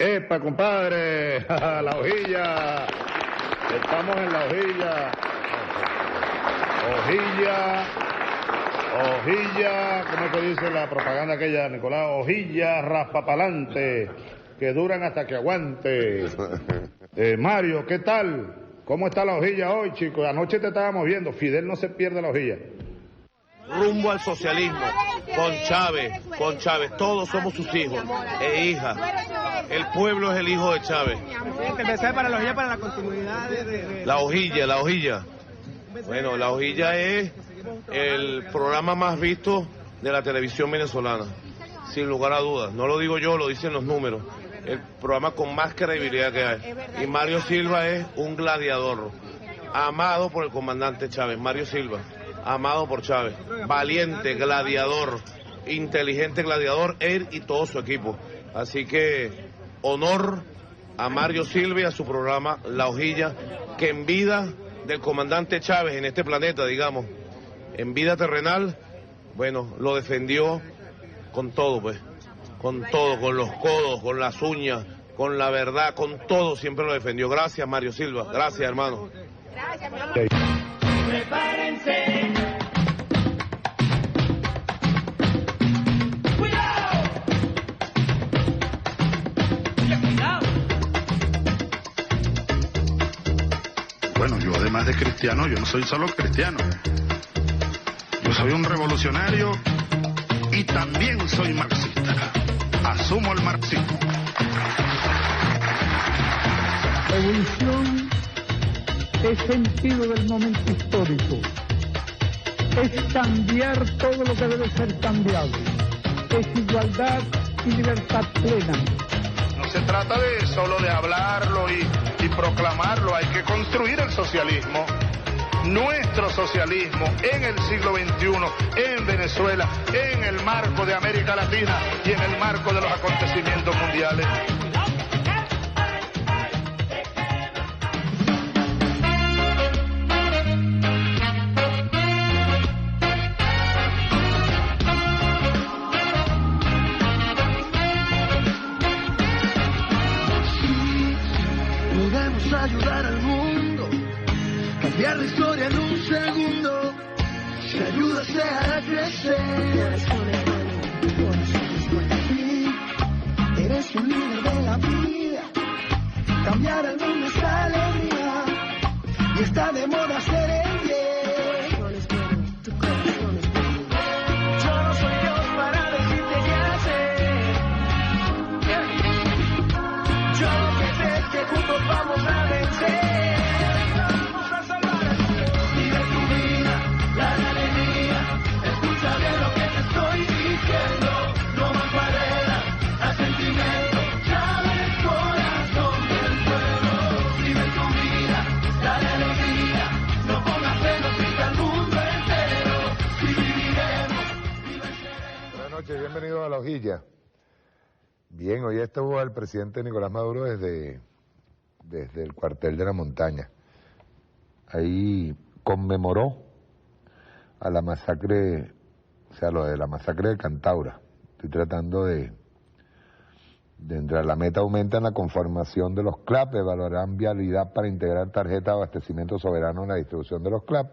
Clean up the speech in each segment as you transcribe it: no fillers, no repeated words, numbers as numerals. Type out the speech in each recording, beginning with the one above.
¡Epa, compadre! ¡La hojilla! Estamos en la hojilla. Hojilla, ¿cómo es que dice la propaganda aquella, Nicolás? Hojilla raspapalante, que duran hasta que aguante. Mario, ¿qué tal? ¿Cómo está la hojilla hoy, chicos? Anoche te estábamos viendo, Fidel no se pierde la hojilla. Rumbo al socialismo, con Chávez, todos somos sus hijos e hijas. El pueblo es el hijo de Chávez. Presidente, mensaje para la hojilla, para la continuidad de... La hojilla. Bueno, la hojilla es el programa más visto de la televisión venezolana, sin lugar a dudas. No lo digo yo, lo dicen los números. El programa con más credibilidad que hay. Y Mario Silva es un gladiador, amado por el comandante Chávez. Mario Silva, amado por Chávez, valiente, gladiador, inteligente gladiador, él y todo su equipo. Así que honor a Mario Silva y a su programa La Hojilla, que en vida del comandante Chávez en este planeta, digamos, en vida terrenal, bueno, lo defendió con todo, pues, con todo, con los codos, con las uñas, con la verdad, con todo, siempre lo defendió. Gracias, Mario Silva, gracias, hermano. Gracias, mi amor. Prepárense. Bueno, yo además de cristiano, yo no soy solo cristiano. Yo soy un revolucionario y también soy marxista. Asumo el marxismo. Revolución es sentido del momento histórico. Es cambiar todo lo que debe ser cambiado. Es igualdad y libertad plena. No se trata de solo de hablarlo y proclamarlo, hay que construir el socialismo, nuestro socialismo en el siglo XXI, en Venezuela, en el marco de América Latina y en el marco de los acontecimientos mundiales. Ayudar al mundo, cambiar la historia en un segundo, si ayuda se hará crecer. Sí, eres un líder de la vida, cambiar el mundo es alegría, y está de moda ser el bien. Yo no soy Dios para decirte qué hacer, yo lo que sé es que juntos vamos a vencer. Vamos a salvar el mundo. Vive tu vida, dale alegría. Escucha bien lo que te estoy diciendo. No más barreras, a sentimiento. Chávez, corazón del pueblo. Vive tu vida, dale alegría. No pongas celos, grita al mundo entero. Si viviremos y venceremos. Buenas noches, bienvenido a La Hojilla. Bien, hoy estuvo el presidente Nicolás Maduro desde el cuartel de la montaña. Ahí conmemoró a la masacre, o sea, lo de la masacre de Cantaura. Estoy tratando de entrar. La meta aumenta en la conformación de los CLAP, evaluarán vialidad para integrar tarjeta de abastecimiento soberano en la distribución de los CLAP.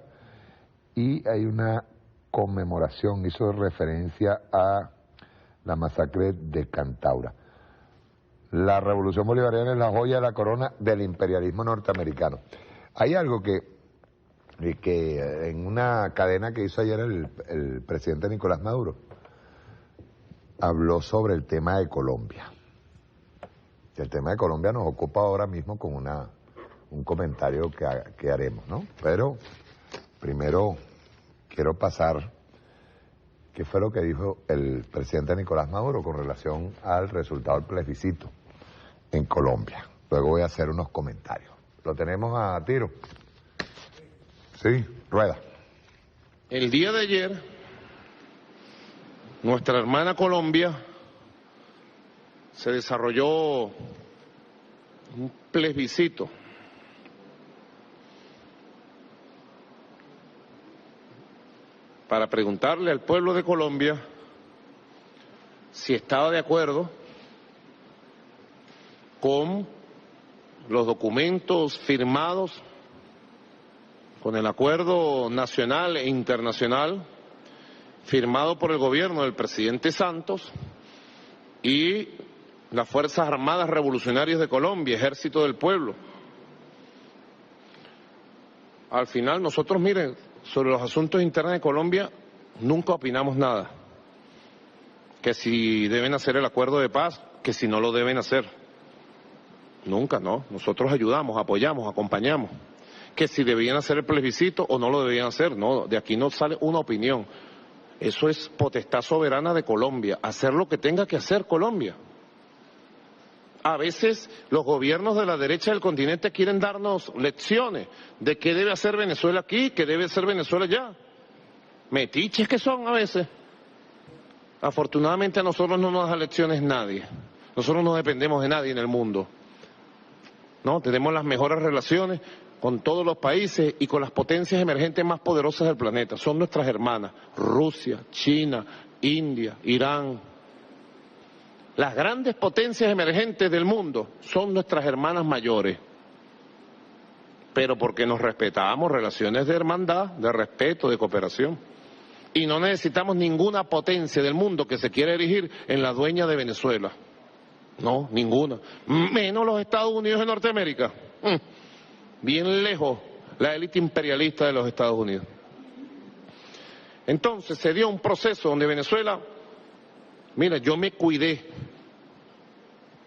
Y hay una conmemoración, hizo referencia a la masacre de Cantaura. La revolución bolivariana es la joya de la corona del imperialismo norteamericano. Hay algo que en una cadena que hizo ayer el presidente Nicolás Maduro, habló sobre el tema de Colombia. El tema de Colombia nos ocupa ahora mismo con un comentario que haremos, ¿no? Pero primero quiero pasar qué fue lo que dijo el presidente Nicolás Maduro con relación al resultado del plebiscito en Colombia. Luego voy a hacer unos comentarios. ¿Lo tenemos a tiro? Sí, rueda. El día de ayer, nuestra hermana Colombia se desarrolló un plebiscito para preguntarle al pueblo de Colombia si estaba de acuerdo con los documentos firmados, con el acuerdo nacional e internacional firmado por el gobierno del presidente Santos y las Fuerzas Armadas Revolucionarias de Colombia, Ejército del Pueblo. Al final nosotros, miren, sobre los asuntos internos de Colombia nunca opinamos nada. Que si deben hacer el acuerdo de paz, que si no lo deben hacer. Nunca, no. Nosotros ayudamos, apoyamos, acompañamos. Que si debían hacer el plebiscito o no lo debían hacer. No, de aquí no sale una opinión. Eso es potestad soberana de Colombia. Hacer lo que tenga que hacer Colombia. A veces los gobiernos de la derecha del continente quieren darnos lecciones de qué debe hacer Venezuela aquí, qué debe hacer Venezuela allá. Metiches que son a veces. Afortunadamente a nosotros no nos da lecciones nadie. Nosotros no dependemos de nadie en el mundo. ¿No? Tenemos las mejores relaciones con todos los países y con las potencias emergentes más poderosas del planeta. Son nuestras hermanas. Rusia, China, India, Irán. Las grandes potencias emergentes del mundo son nuestras hermanas mayores. Pero porque nos respetamos, relaciones de hermandad, de respeto, de cooperación. Y no necesitamos ninguna potencia del mundo que se quiera erigir en la dueña de Venezuela. No, ninguna. Menos los Estados Unidos de Norteamérica. Bien lejos la élite imperialista de los Estados Unidos. Entonces se dio un proceso donde Venezuela, mira, yo me cuidé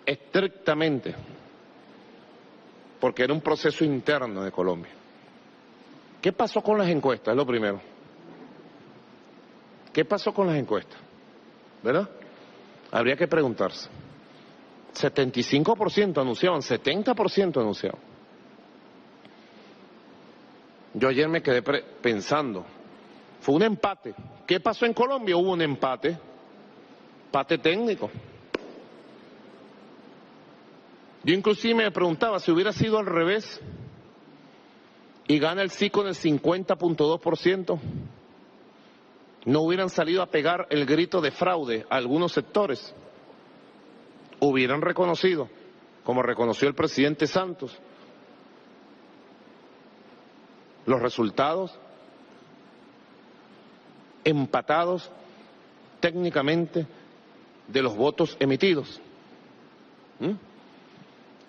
estrictamente porque era un proceso interno de Colombia. ¿Qué pasó con las encuestas? Es lo primero. ¿Qué pasó con las encuestas? ¿Verdad? Habría que preguntarse. 75% anunciaban, 70% anunciaban. Yo ayer me quedé pensando, fue un empate. ¿Qué pasó en Colombia? Hubo un empate técnico. Yo inclusive me preguntaba si hubiera sido al revés y gana el sí con el 50.2%, no hubieran salido a pegar el grito de fraude a algunos sectores, hubieran reconocido, como reconoció el presidente Santos, los resultados empatados técnicamente de los votos emitidos.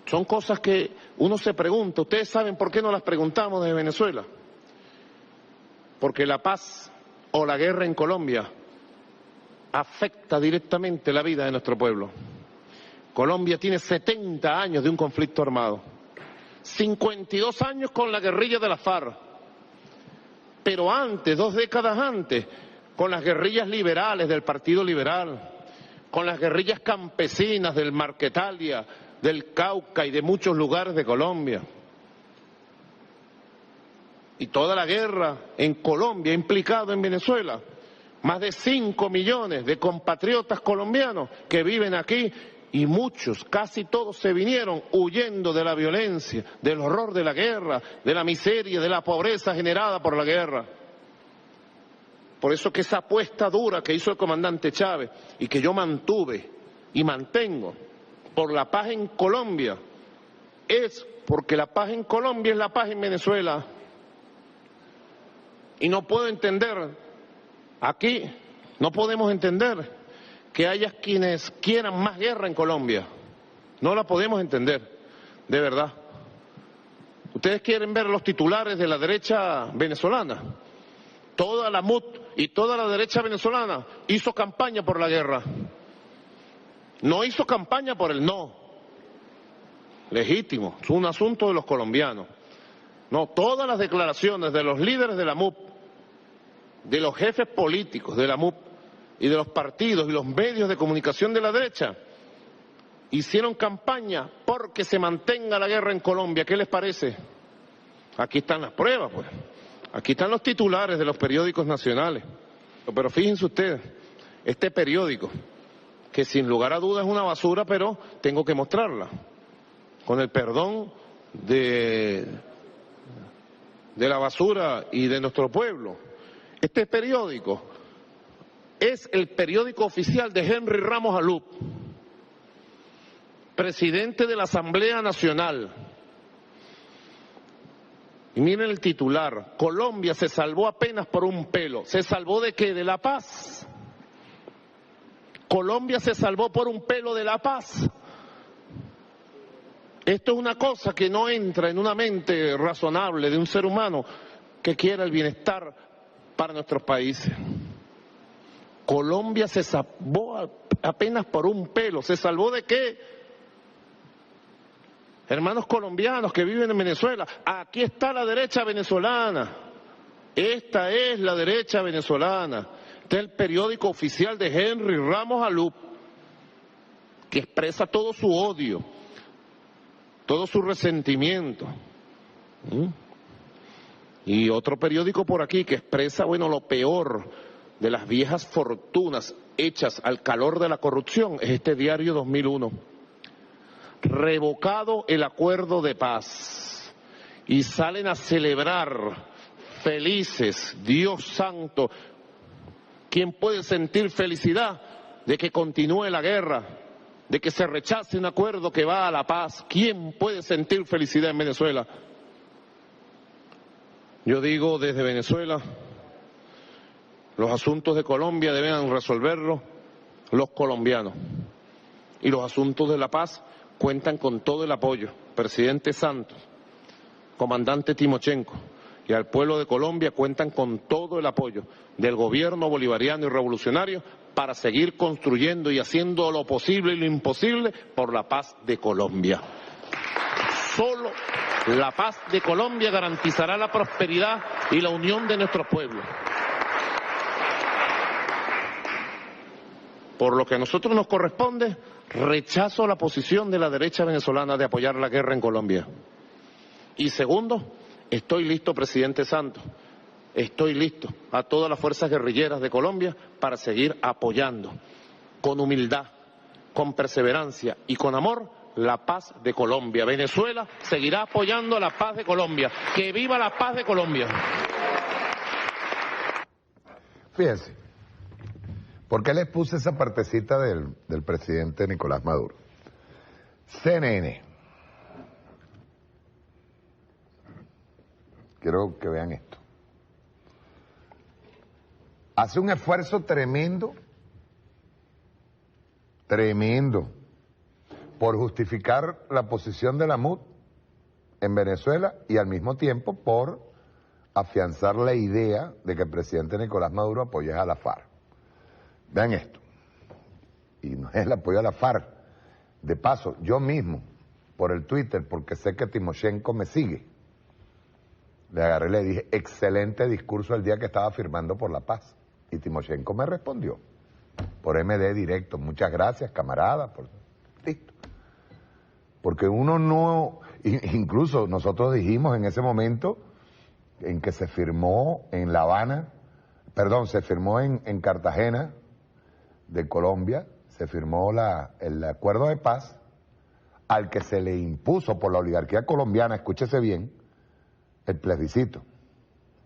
Son cosas que uno se pregunta. ¿Ustedes saben por qué no las preguntamos desde Venezuela? Porque la paz o la guerra en Colombia afecta directamente la vida de nuestro pueblo. Colombia tiene 70 años de un conflicto armado, 52 años con la guerrilla de la FARC, pero antes, 2 décadas antes, con las guerrillas liberales del Partido Liberal, con las guerrillas campesinas del Marquetalia, del Cauca y de muchos lugares de Colombia. Y toda la guerra en Colombia ha implicado en Venezuela más de 5 millones de compatriotas colombianos que viven aquí, y muchos, casi todos, se vinieron huyendo de la violencia, del horror de la guerra, de la miseria, de la pobreza generada por la guerra. Por eso que esa apuesta dura que hizo el comandante Chávez y que yo mantuve y mantengo por la paz en Colombia, es porque la paz en Colombia es la paz en Venezuela. Y no puedo entender, aquí no podemos entender que haya quienes quieran más guerra en Colombia. No la podemos entender, de verdad. Ustedes quieren ver los titulares de la derecha venezolana. Toda la MUT y toda la derecha venezolana hizo campaña por la guerra. No hizo campaña por el no. Legítimo, es un asunto de los colombianos. No, todas las declaraciones de los líderes de la MUP, de los jefes políticos de la MUP y de los partidos y los medios de comunicación de la derecha hicieron campaña porque se mantenga la guerra en Colombia. ¿Qué les parece? Aquí están las pruebas, pues. Aquí están los titulares de los periódicos nacionales. Pero fíjense ustedes, este periódico, que sin lugar a dudas es una basura, pero tengo que mostrarla, con el perdón de la basura y de nuestro pueblo. Este periódico es el periódico oficial de Henry Ramos Alup. presidente de la Asamblea Nacional. Y miren el titular: Colombia se salvó apenas por un pelo. ¿Se salvó de qué? De la paz. Colombia se salvó por un pelo de la paz. Esto es una cosa que no entra en una mente razonable de un ser humano que quiera el bienestar para nuestros países. Colombia se salvó apenas por un pelo. ¿Se salvó de qué? Hermanos colombianos que viven en Venezuela, aquí está la derecha venezolana. Esta es la derecha venezolana. Este es el periódico oficial de Henry Ramos Alup, que expresa todo su odio, todo su resentimiento. Y otro periódico por aquí que expresa, bueno, lo peor de las viejas fortunas hechas al calor de la corrupción, es este Diario 2001. Revocado el acuerdo de paz y salen a celebrar felices. Dios santo, ¿quién puede sentir felicidad de que continúe la guerra, de que se rechace un acuerdo que va a la paz? ¿Quién puede sentir felicidad en Venezuela? Yo digo desde Venezuela, los asuntos de Colombia deben resolverlos los colombianos, y los asuntos de la paz cuentan con todo el apoyo. Presidente Santos, comandante Timochenko y al pueblo de Colombia cuentan con todo el apoyo del gobierno bolivariano y revolucionario para seguir construyendo y haciendo lo posible y lo imposible por la paz de Colombia. Solo la paz de Colombia garantizará la prosperidad y la unión de nuestros pueblos. Por lo que a nosotros nos corresponde, rechazo la posición de la derecha venezolana de apoyar la guerra en Colombia. Y segundo, estoy listo, presidente Santos, estoy listo a todas las fuerzas guerrilleras de Colombia para seguir apoyando con humildad, con perseverancia y con amor la paz de Colombia. Venezuela seguirá apoyando la paz de Colombia. ¡Que viva la paz de Colombia! Fíjense, ¿por qué les puse esa partecita del presidente Nicolás Maduro? CNN. Quiero que vean esto. Hace un esfuerzo tremendo, por justificar la posición de la MUD en Venezuela y al mismo tiempo por afianzar la idea de que el presidente Nicolás Maduro apoya a la FARC. Vean esto. Y no es el apoyo a la FARC. De paso, yo mismo, por el Twitter, porque sé que Timochenko me sigue, le agarré y le dije, excelente discurso el día que estaba firmando por la paz. Y Timochenko me respondió, por MD directo, muchas gracias, camarada. Listo. Porque uno no, incluso nosotros dijimos en ese momento en que se firmó en La Habana, perdón, se firmó en Cartagena de Colombia, se firmó el acuerdo de paz al que se le impuso por la oligarquía colombiana, escúchese bien, el plebiscito,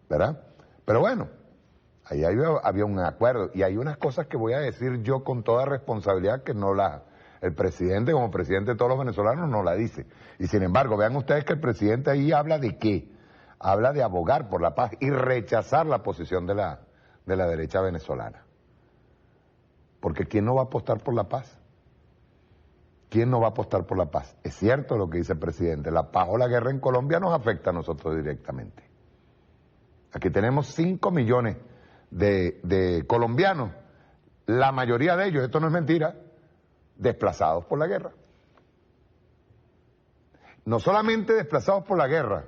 ¿verdad? Pero bueno, ahí había un acuerdo y hay unas cosas que voy a decir yo con toda responsabilidad que no el presidente como presidente de todos los venezolanos no la dice. Y sin embargo, vean ustedes que el presidente ahí habla de qué, habla de abogar por la paz y rechazar la posición de la derecha venezolana. Porque ¿quién no va a apostar por la paz? ¿Quién no va a apostar por la paz? Es cierto lo que dice el presidente, la paz o la guerra en Colombia nos afecta a nosotros directamente. Aquí tenemos 5 millones de colombianos, la mayoría de ellos, esto no es mentira, desplazados por la guerra. No solamente desplazados por la guerra,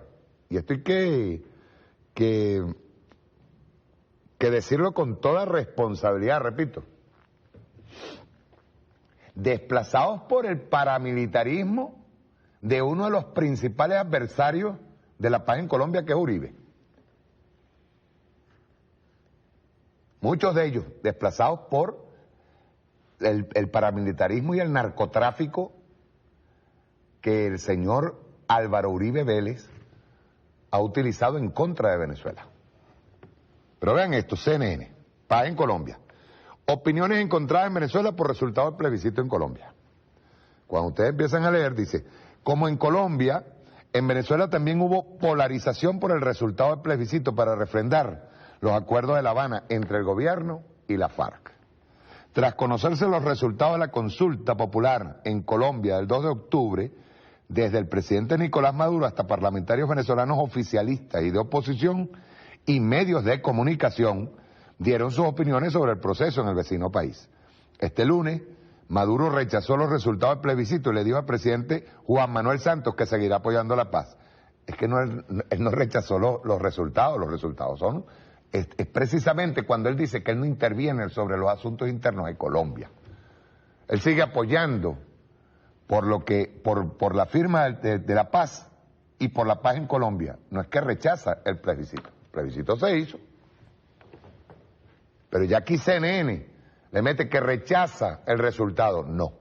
y esto hay que decirlo con toda responsabilidad, repito, desplazados por el paramilitarismo de uno de los principales adversarios de la paz en Colombia, que es Uribe. Muchos de ellos desplazados por el paramilitarismo y el narcotráfico que el señor Álvaro Uribe Vélez ha utilizado en contra de Venezuela. Pero vean esto, CNN, paz en Colombia. Opiniones encontradas en Venezuela por resultado del plebiscito en Colombia. cuando ustedes empiezan a leer, dice, como en Colombia, en Venezuela también hubo polarización por el resultado del plebiscito para refrendar los acuerdos de La Habana entre el gobierno y la FARC. Tras conocerse los resultados de la consulta popular en Colombia del 2 de octubre, desde el presidente Nicolás Maduro hasta parlamentarios venezolanos oficialistas y de oposición y medios de comunicación dieron sus opiniones sobre el proceso en el vecino país. Este lunes, Maduro rechazó los resultados del plebiscito y le dijo al presidente Juan Manuel Santos que seguirá apoyando la paz. Es que él no rechazó los resultados son... Es precisamente cuando él dice que él no interviene sobre los asuntos internos de Colombia. Él sigue apoyando por la firma de la paz y por la paz en Colombia. No es que rechaza el plebiscito. El plebiscito se hizo. Pero ya aquí CNN le mete que rechaza el resultado. No.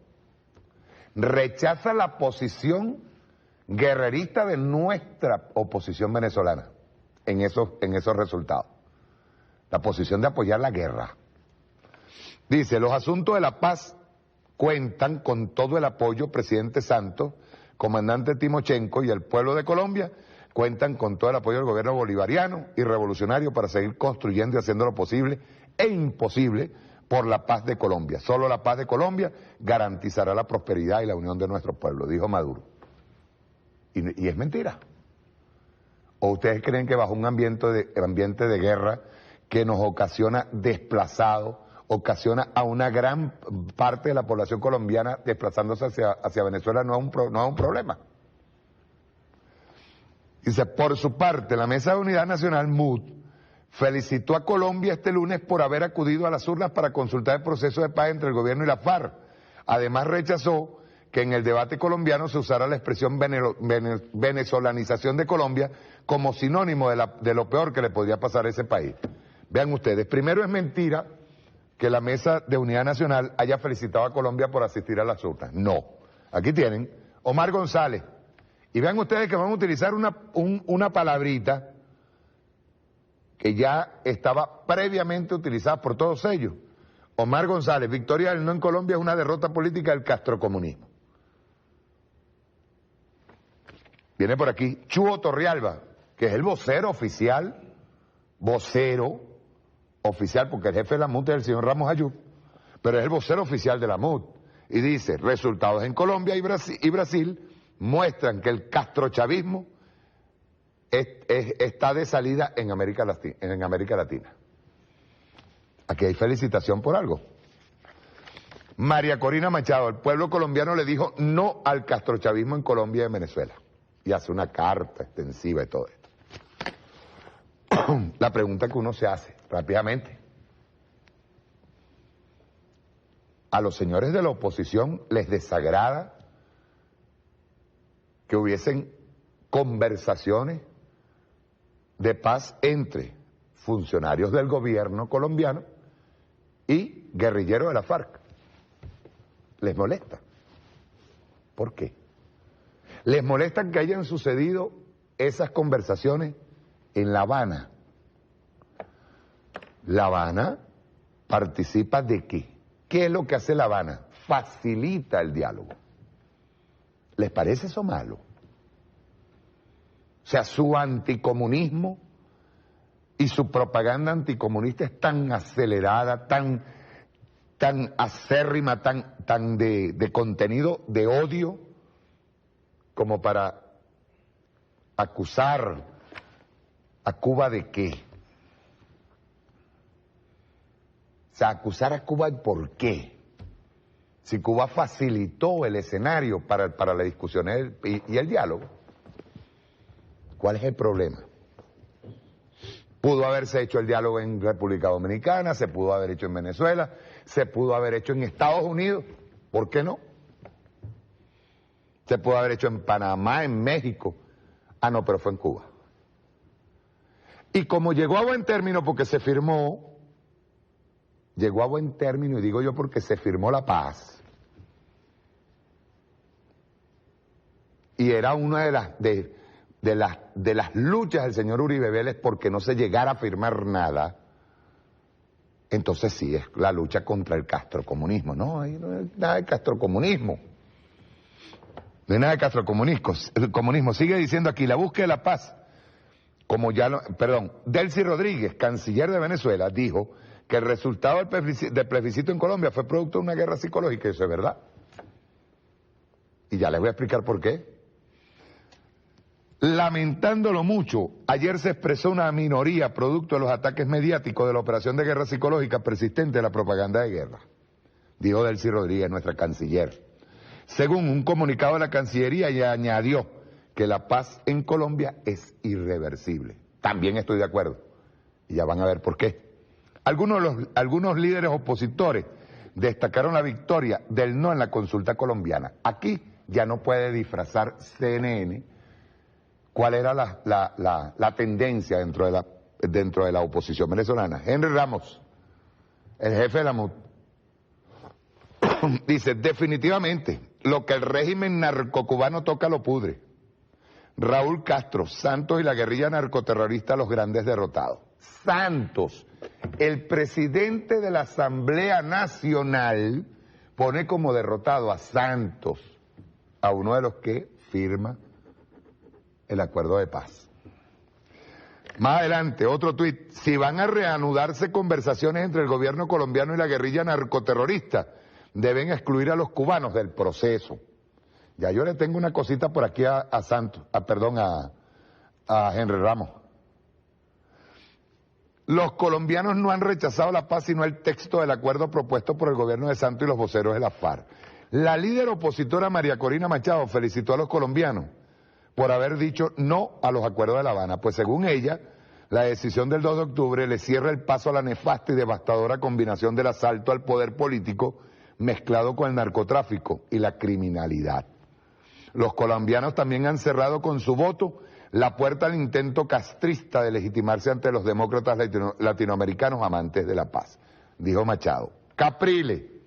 Rechaza la posición guerrerista de nuestra oposición venezolana en esos resultados. La posición de apoyar la guerra. Dice, los asuntos de la paz cuentan con todo el apoyo, presidente Santos, comandante Timochenko y el pueblo de Colombia cuentan con todo el apoyo del gobierno bolivariano y revolucionario para seguir construyendo y haciendo lo posible e imposible por la paz de Colombia. Solo la paz de Colombia garantizará la prosperidad y la unión de nuestro pueblo, dijo Maduro. Y es mentira. ¿O ustedes creen que bajo un ambiente de guerra que nos ocasiona desplazados, ocasiona a una gran parte de la población colombiana desplazándose hacia Venezuela, no es un problema? Dice, por su parte, la Mesa de Unidad Nacional, MUD, felicitó a Colombia este lunes por haber acudido a las urnas para consultar el proceso de paz entre el gobierno y la FARC. Además, rechazó que en el debate colombiano se usara la expresión venezolanización de Colombia como sinónimo de lo peor que le podría pasar a ese país. Vean ustedes, primero es mentira que la Mesa de Unidad Nacional haya felicitado a Colombia por asistir a las urnas. No. Aquí tienen Omar González. Y vean ustedes que van a utilizar una palabrita que ya estaba previamente utilizada por todos ellos. Omar González, victoria del no en Colombia es una derrota política del castrocomunismo. Viene por aquí Chuo Torrealba, que es el vocero oficial, porque el jefe de la MUD es el señor Ramos Ayub, pero es el vocero oficial de la MUD. Y dice, resultados en Colombia y Brasil muestran que el castrochavismo está de salida en América Latina. Aquí hay felicitación por algo. María Corina Machado, el pueblo colombiano le dijo no al castrochavismo en Colombia y en Venezuela. Y hace una carta extensiva y todo esto. La pregunta que uno se hace rápidamente. ¿A los señores de la oposición les desagrada que hubiesen conversaciones de paz entre funcionarios del gobierno colombiano y guerrilleros de la FARC? ¿Les molesta? ¿Por qué? ¿Les molesta que hayan sucedido esas conversaciones en La Habana? La Habana participa ¿de qué? ¿Qué es lo que hace La Habana? Facilita el diálogo. ¿Les parece eso malo? O sea, su anticomunismo y su propaganda anticomunista es tan acelerada, tan acérrima, tan de contenido de odio, como para acusar a Cuba de qué. O sea, acusar a Cuba ¿por qué? Si Cuba facilitó el escenario para la discusión y el diálogo. ¿Cuál es el problema? Pudo haberse hecho el diálogo en República Dominicana, se pudo haber hecho en Venezuela, se pudo haber hecho en Estados Unidos, ¿por qué no? Se pudo haber hecho en Panamá, en México. Ah, no, pero fue en Cuba. Y como llegó a buen término porque se firmó, llegó a buen término, y digo yo porque se firmó la paz, y era una de las luchas del señor Uribe Vélez porque no se llegara a firmar nada. Entonces sí, es la lucha contra el castrocomunismo. No, ahí no es nada de castrocomunismo. No hay nada de castrocomunismo. Sigue diciendo aquí, la búsqueda de la paz, Delcy Rodríguez, canciller de Venezuela, dijo que el resultado del plebiscito en Colombia fue producto de una guerra psicológica, y eso es verdad. Y ya les voy a explicar por qué. Lamentándolo mucho, ayer se expresó una minoría producto de los ataques mediáticos de la operación de guerra psicológica persistente de la propaganda de guerra, dijo Delcy Rodríguez, nuestra canciller. Según un comunicado de la Cancillería, ella añadió que la paz en Colombia es irreversible. También estoy de acuerdo. Y ya van a ver por qué. Algunos líderes opositores destacaron la victoria del no en la consulta colombiana. Aquí ya no puede disfrazar CNN cuál era la tendencia dentro de la oposición venezolana. Henry Ramos, el jefe de la MUD, dice, definitivamente, lo que el régimen narcocubano toca lo pudre. Raúl Castro, Santos y la guerrilla narcoterrorista, los grandes derrotados. Santos, el presidente de la Asamblea Nacional, pone como derrotado a Santos, a uno de los que firma el acuerdo de paz. Más adelante, otro tuit, si van a reanudarse conversaciones entre el gobierno colombiano y la guerrilla narcoterrorista, deben excluir a los cubanos del proceso. Ya yo le tengo una cosita por aquí a Henry Ramos. Los colombianos no han rechazado la paz, sino el texto del acuerdo propuesto por el gobierno de Santos y los voceros de la FARC. La líder opositora María Corina Machado felicitó a los colombianos por haber dicho no a los acuerdos de La Habana, pues según ella, la decisión del 2 de octubre le cierra el paso a la nefasta y devastadora combinación del asalto al poder político mezclado con el narcotráfico y la criminalidad. Los colombianos también han cerrado con su voto la puerta al intento castrista de legitimarse ante los demócratas latinoamericanos amantes de la paz, dijo Machado. Caprile,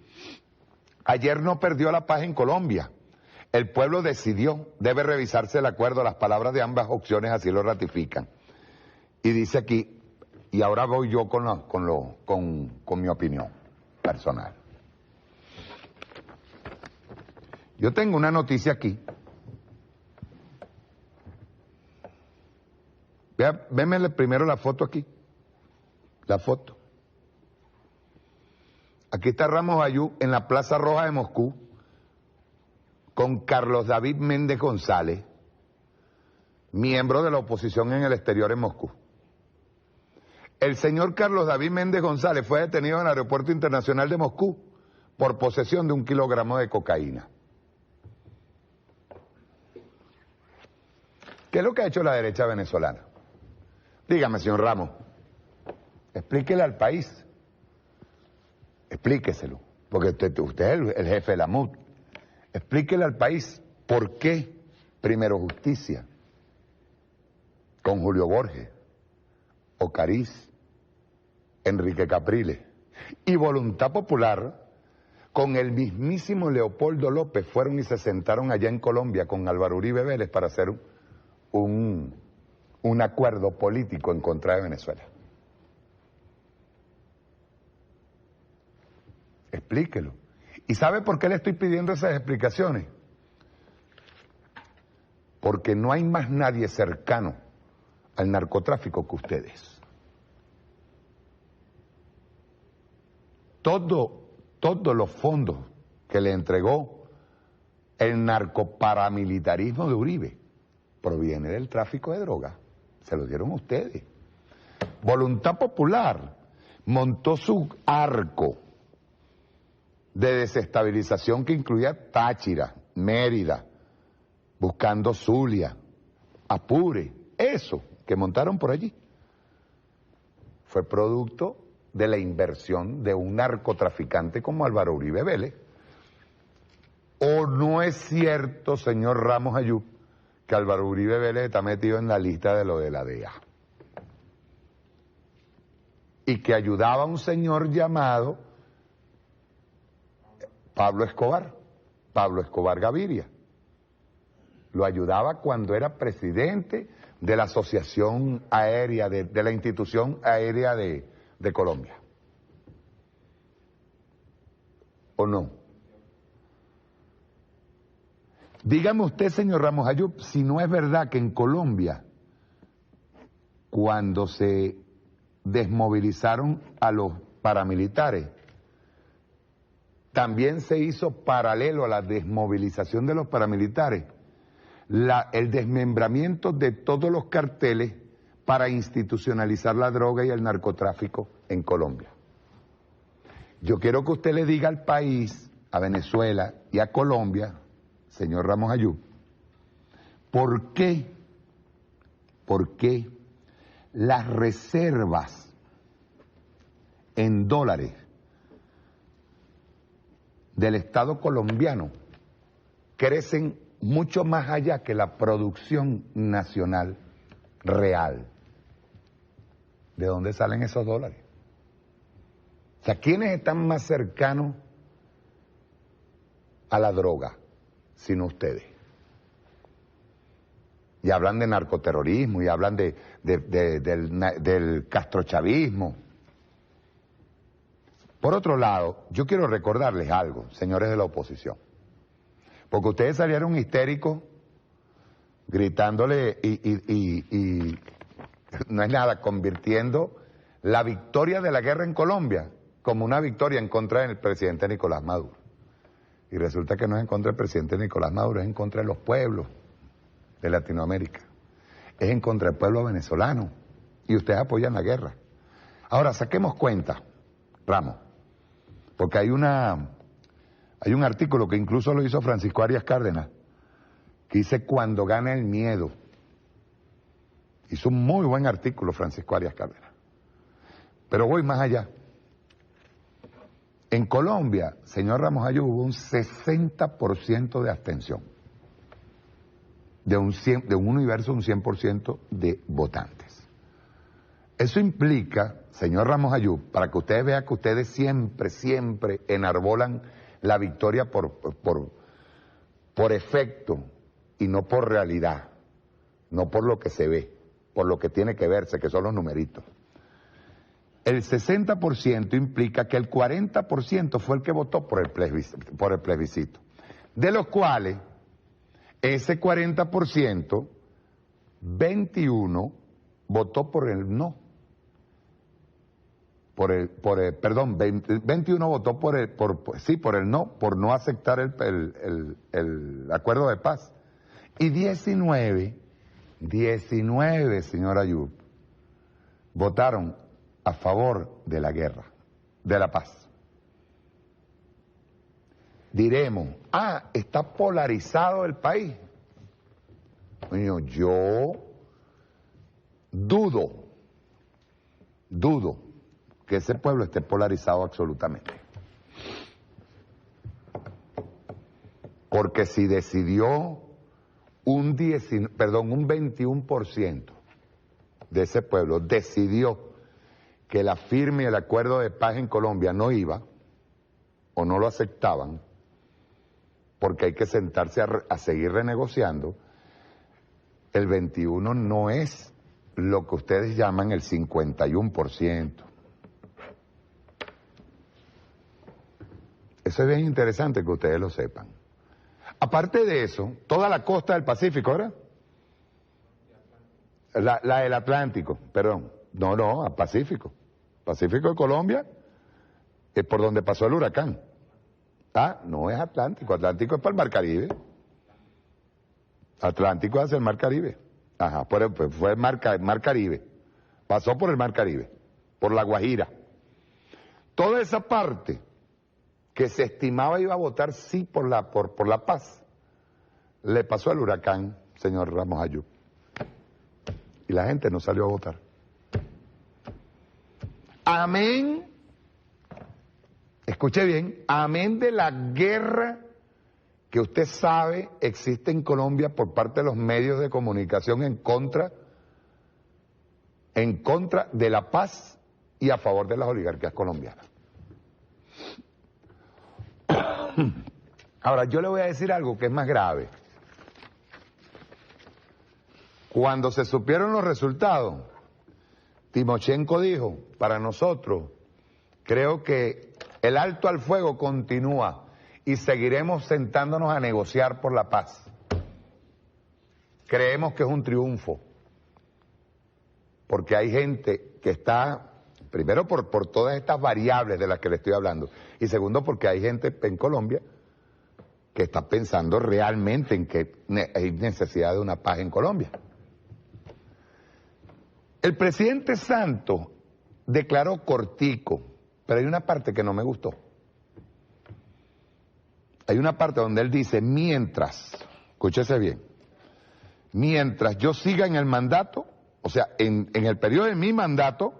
ayer no perdió la paz en Colombia. El pueblo decidió, debe revisarse el acuerdo, las palabras de ambas opciones así lo ratifican. Y dice aquí, y ahora voy yo con mi opinión personal. Yo tengo una noticia aquí. Véanme primero la foto aquí. La foto. Aquí está Ramos Ayú en la Plaza Roja de Moscú con Carlos David Méndez González, miembro de la oposición en el exterior en Moscú. El señor Carlos David Méndez González fue detenido en el Aeropuerto Internacional de Moscú por posesión de 1 kilogramo de cocaína. ¿Qué es lo que ha hecho la derecha venezolana? Dígame, señor Ramos, explíquele al país, explíqueselo, porque usted es el jefe de la MUD. Explíquele al país por qué primero justicia con Julio Borges, Ocariz, Enrique Capriles y Voluntad Popular con el mismísimo Leopoldo López fueron y se sentaron allá en Colombia con Álvaro Uribe Vélez para hacer un acuerdo político en contra de Venezuela. Explíquelo. ¿Y sabe por qué le estoy pidiendo esas explicaciones? Porque no hay más nadie cercano al narcotráfico que ustedes. Todos los fondos que le entregó el narcoparamilitarismo de Uribe proviene del tráfico de drogas. Se lo dieron ustedes. Voluntad Popular montó su arco de desestabilización que incluía Táchira, Mérida, buscando Zulia, Apure. Eso que montaron por allí fue producto de la inversión de un narcotraficante como Álvaro Uribe Vélez. ¿O no es cierto, señor Ramos Ayú, que Álvaro Uribe Vélez está metido en la lista de lo de la DEA? Y que ayudaba a un señor llamado Pablo Escobar Gaviria. Lo ayudaba cuando era presidente de la Asociación Aérea, de la Institución Aérea de Colombia. ¿O no? Dígame usted, señor Ramos Ayub, si no es verdad que en Colombia, cuando se desmovilizaron a los paramilitares, también se hizo paralelo a la desmovilización de los paramilitares el desmembramiento de todos los carteles para institucionalizar la droga y el narcotráfico en Colombia. Yo quiero que usted le diga al país, a Venezuela y a Colombia, señor Ramos Ayub, ¿por qué las reservas en dólares del Estado colombiano crecen mucho más allá que la producción nacional real? ¿De dónde salen esos dólares? O sea, ¿quiénes están más cercanos a la droga, sino ustedes? Y hablan de narcoterrorismo, y hablan del castrochavismo. Por otro lado, yo quiero recordarles algo, señores de la oposición, porque ustedes salieron histéricos gritándole y no es nada, convirtiendo la victoria de la guerra en Colombia como una victoria en contra del presidente Nicolás Maduro. Y resulta que no es en contra del presidente Nicolás Maduro, es en contra de los pueblos de Latinoamérica, es en contra del pueblo venezolano, y ustedes apoyan la guerra. Ahora, saquemos cuenta, Ramos, porque hay un artículo que incluso lo hizo Francisco Arias Cárdenas, que dice cuando gana el miedo. Hizo un muy buen artículo Francisco Arias Cárdenas. Pero voy más allá. En Colombia, señor Ramos Ayub, hubo un 60% de abstención. De un universo, un 100% de votantes. Eso implica, señor Ramos Ayub, para que ustedes vean que ustedes siempre enarbolan la victoria por efecto y no por realidad, no por lo que se ve, por lo que tiene que verse, que son los numeritos. El 60% implica que el 40% fue el que votó por el plebiscito, de los cuales ese 40%, 21 votó por el no. 21 votó por el no, por no aceptar el acuerdo de paz. Y 19, señor Ayub, votaron a favor de la guerra, de la paz. Diremos, está polarizado el país. Bueno, yo dudo que ese pueblo esté polarizado absolutamente. Porque si decidió un 21% de ese pueblo decidió que la firma y el acuerdo de paz en Colombia no iba, o no lo aceptaban, porque hay que sentarse a seguir renegociando, el 21 no es lo que ustedes llaman el 51%. Eso es bien interesante que ustedes lo sepan. Aparte de eso, toda la costa del Pacífico, ¿verdad? La del Atlántico, perdón. No, al Pacífico. Pacífico de Colombia es por donde pasó el huracán. No es Atlántico. Atlántico es para el Mar Caribe. Atlántico es hacia el Mar Caribe. Fue el Mar Caribe. Pasó por el Mar Caribe, por La Guajira. Toda esa parte que se estimaba iba a votar sí por la paz, le pasó al huracán, señor Ramos Ayub. Y la gente no salió a votar. Amén, escuche bien, amén de la guerra que usted sabe existe en Colombia por parte de los medios de comunicación en contra de la paz y a favor de las oligarquías colombianas. Ahora, yo le voy a decir algo que es más grave. Cuando se supieron los resultados, Timochenko dijo, para nosotros, creo que el alto al fuego continúa y seguiremos sentándonos a negociar por la paz. creemos que es un triunfo, porque hay gente que está, primero por todas estas variables de las que le estoy hablando, y segundo porque hay gente en Colombia que está pensando realmente en que hay necesidad de una paz en Colombia. El presidente Santos declaró cortico, pero hay una parte que no me gustó. Hay una parte donde él dice, mientras, escúchese bien, mientras yo siga en el mandato, o sea, en el periodo de mi mandato,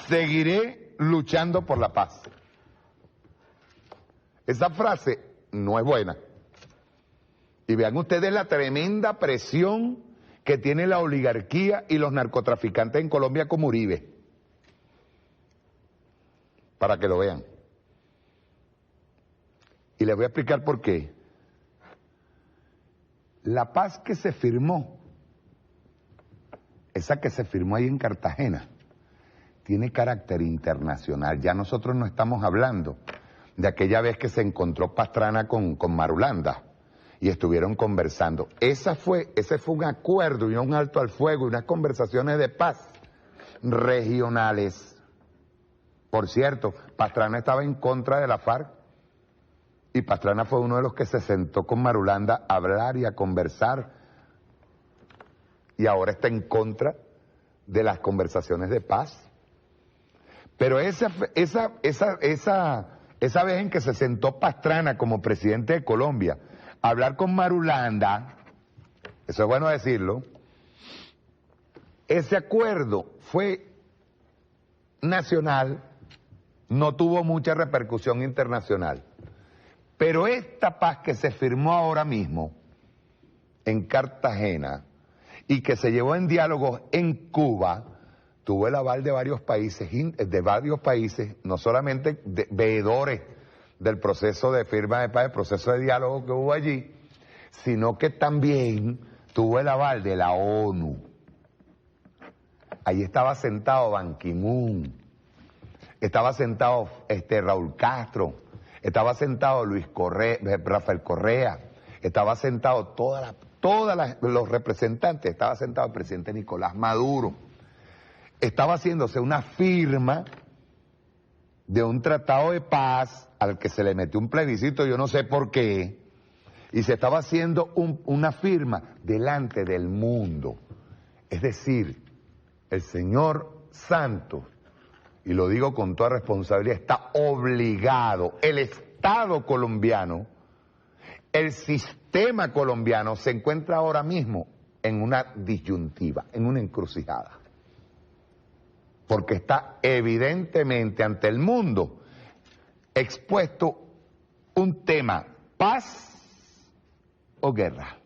seguiré luchando por la paz. Esa frase no es buena. Y vean ustedes la tremenda presión que tiene la oligarquía y los narcotraficantes en Colombia como Uribe. Para que lo vean. Y les voy a explicar por qué. La paz que se firmó, esa que se firmó ahí en Cartagena, tiene carácter internacional. Ya nosotros no estamos hablando de aquella vez que se encontró Pastrana con Marulanda y estuvieron conversando. Ese fue un acuerdo y un alto al fuego y unas conversaciones de paz regionales. Por cierto, Pastrana estaba en contra de la FARC y Pastrana fue uno de los que se sentó con Marulanda a hablar y a conversar y ahora está en contra de las conversaciones de paz. Pero esa vez en que se sentó Pastrana como presidente de Colombia a hablar con Marulanda, eso es bueno decirlo, ese acuerdo fue nacional, no tuvo mucha repercusión internacional. Pero esta paz que se firmó ahora mismo en Cartagena y que se llevó en diálogos en Cuba, tuvo el aval de varios países, no solamente veedores del proceso de firma de paz, el proceso de diálogo que hubo allí, sino que también tuvo el aval de la ONU. Allí estaba sentado Ban Ki-moon, estaba sentado Raúl Castro, estaba sentado Rafael Correa, estaba sentado todos los representantes, estaba sentado el presidente Nicolás Maduro. Estaba haciéndose una firma de un tratado de paz al que se le metió un plebiscito, yo no sé por qué, y se estaba haciendo una firma delante del mundo. Es decir, el señor Santos, y lo digo con toda responsabilidad, está obligado, el Estado colombiano, el sistema colombiano se encuentra ahora mismo en una disyuntiva, en una encrucijada. Porque está evidentemente ante el mundo expuesto un tema, paz o guerra.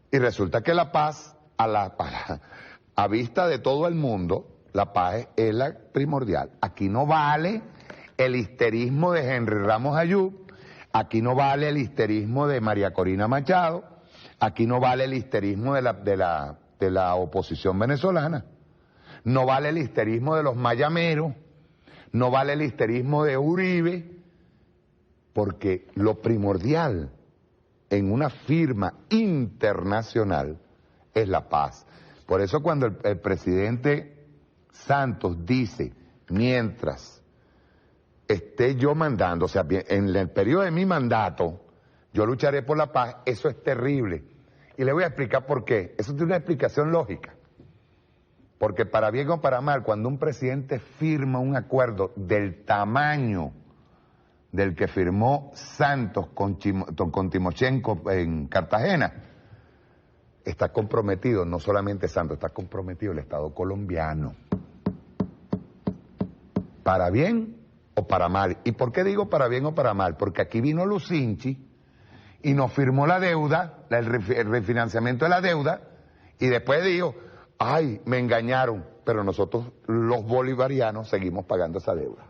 Y resulta que la paz, a vista de todo el mundo, la paz es la primordial. Aquí no vale el histerismo de Henry Ramos Ayub, aquí no vale el histerismo de María Corina Machado, aquí no vale el histerismo de la oposición venezolana, no vale el histerismo de los mayameros, no vale el histerismo de Uribe, porque lo primordial en una firma internacional es la paz. Por eso cuando el presidente Santos dice, mientras esté yo mandando, o sea, en el periodo de mi mandato, yo lucharé por la paz, eso es terrible. Y le voy a explicar por qué. Eso tiene una explicación lógica. Porque para bien o para mal, cuando un presidente firma un acuerdo del tamaño del que firmó Santos con Timochenko en Cartagena, está comprometido, no solamente Santos, está comprometido el Estado colombiano. Para bien o para mal. ¿Y por qué digo para bien o para mal? Porque aquí vino Lucinchi y nos firmó la deuda, el refinanciamiento de la deuda, y después dijo, ay, me engañaron, pero nosotros los bolivarianos seguimos pagando esa deuda.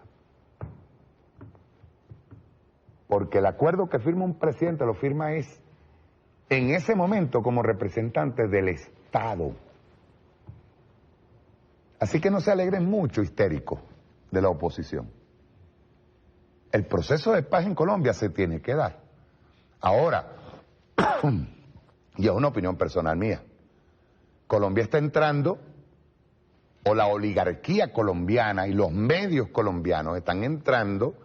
Porque el acuerdo que firma un presidente lo firma es en ese momento como representante del Estado. Así que no se alegren mucho, histéricos, de la oposición. El proceso de paz en Colombia se tiene que dar. Ahora, y es una opinión personal mía, Colombia está entrando, o la oligarquía colombiana y los medios colombianos están entrando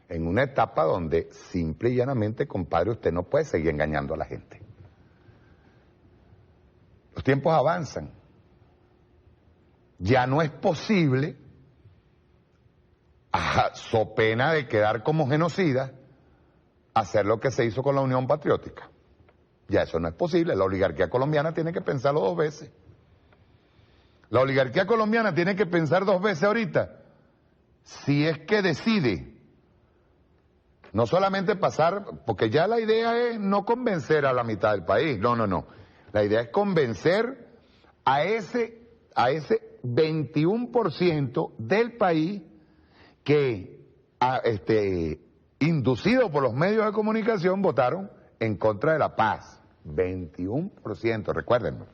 en una etapa donde simple y llanamente, compadre, usted no puede seguir engañando a la gente. Los tiempos avanzan. Ya no es posible, so pena de quedar como genocida, hacer lo que se hizo con la Unión Patriótica. Ya eso no es posible. La oligarquía colombiana tiene que pensarlo 2 veces. La oligarquía colombiana tiene que pensar 2 veces ahorita, si es que decide no solamente pasar, porque ya la idea es no convencer a la mitad del país, no. La idea es convencer a ese 21% del país que, inducido por los medios de comunicación, votaron en contra de la paz. 21%, recuérdenlo.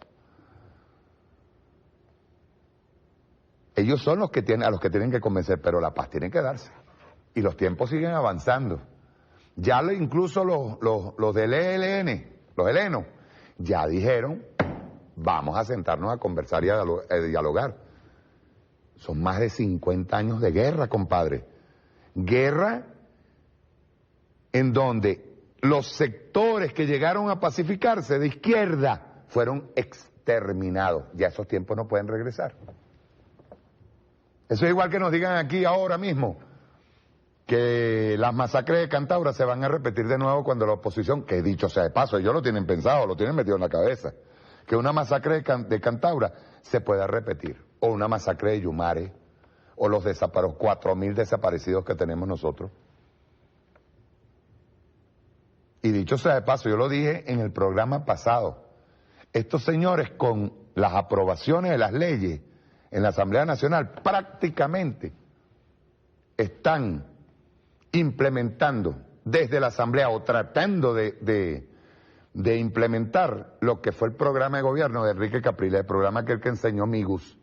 Ellos son los que a los que tienen que convencer, pero la paz tiene que darse. Y los tiempos siguen avanzando. Ya incluso los del ELN, los helenos, ya dijeron, vamos a sentarnos a conversar y a dialogar. Son más de 50 años de guerra, compadre. Guerra en donde los sectores que llegaron a pacificarse de izquierda fueron exterminados. Ya esos tiempos no pueden regresar. Eso es igual que nos digan aquí ahora mismo que las masacres de Cantaura se van a repetir de nuevo cuando la oposición, que dicho sea de paso, ellos lo tienen pensado, lo tienen metido en la cabeza, que una masacre de Cantaura se pueda repetir, o una masacre de Yumare, o los 4.000 desaparecidos que tenemos nosotros. Y dicho sea de paso, yo lo dije en el programa pasado, estos señores con las aprobaciones de las leyes en la Asamblea Nacional prácticamente están implementando desde la Asamblea o tratando de implementar lo que fue el programa de gobierno de Enrique Capriles, el programa que enseñó Migus.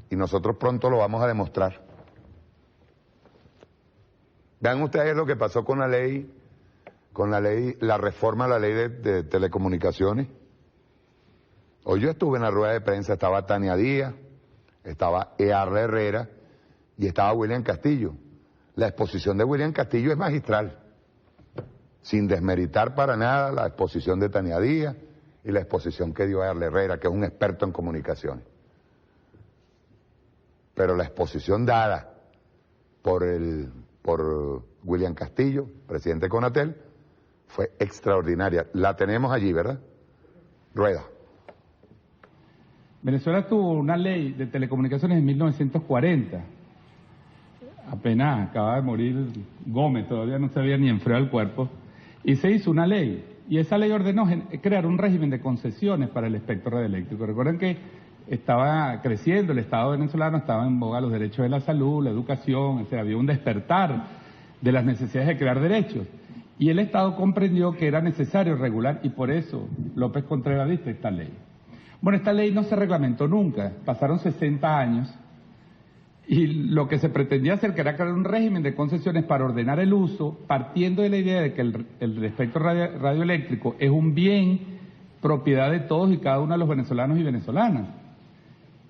Y nosotros pronto lo vamos a demostrar. Vean ustedes lo que pasó con la reforma a la ley de telecomunicaciones. Hoy yo estuve en la rueda de prensa, estaba Tania Díaz, estaba Earle Herrera y estaba William Castillo. La exposición de William Castillo es magistral, sin desmeritar para nada la exposición de Tania Díaz y la exposición que dio Earle Herrera, que es un experto en comunicaciones. Pero la exposición dada por William Castillo, presidente de Conatel, fue extraordinaria. La tenemos allí, ¿verdad? Rueda. Venezuela tuvo una ley de telecomunicaciones en 1940. Apenas acaba de morir Gómez, todavía no se había ni enfriado el cuerpo. Y se hizo una ley. Y esa ley ordenó crear un régimen de concesiones para el espectro radioeléctrico. Recuerden que estaba creciendo, el Estado venezolano estaba en boga los derechos de la salud, la educación, etc. Había un despertar de las necesidades de crear derechos. Y el Estado comprendió que era necesario regular, y por eso López Contreras dicta esta ley. Bueno, esta ley no se reglamentó nunca, pasaron 60 años, y lo que se pretendía hacer, que era crear un régimen de concesiones para ordenar el uso, partiendo de la idea de que el espectro radioeléctrico es un bien propiedad de todos y cada uno de los venezolanos y venezolanas.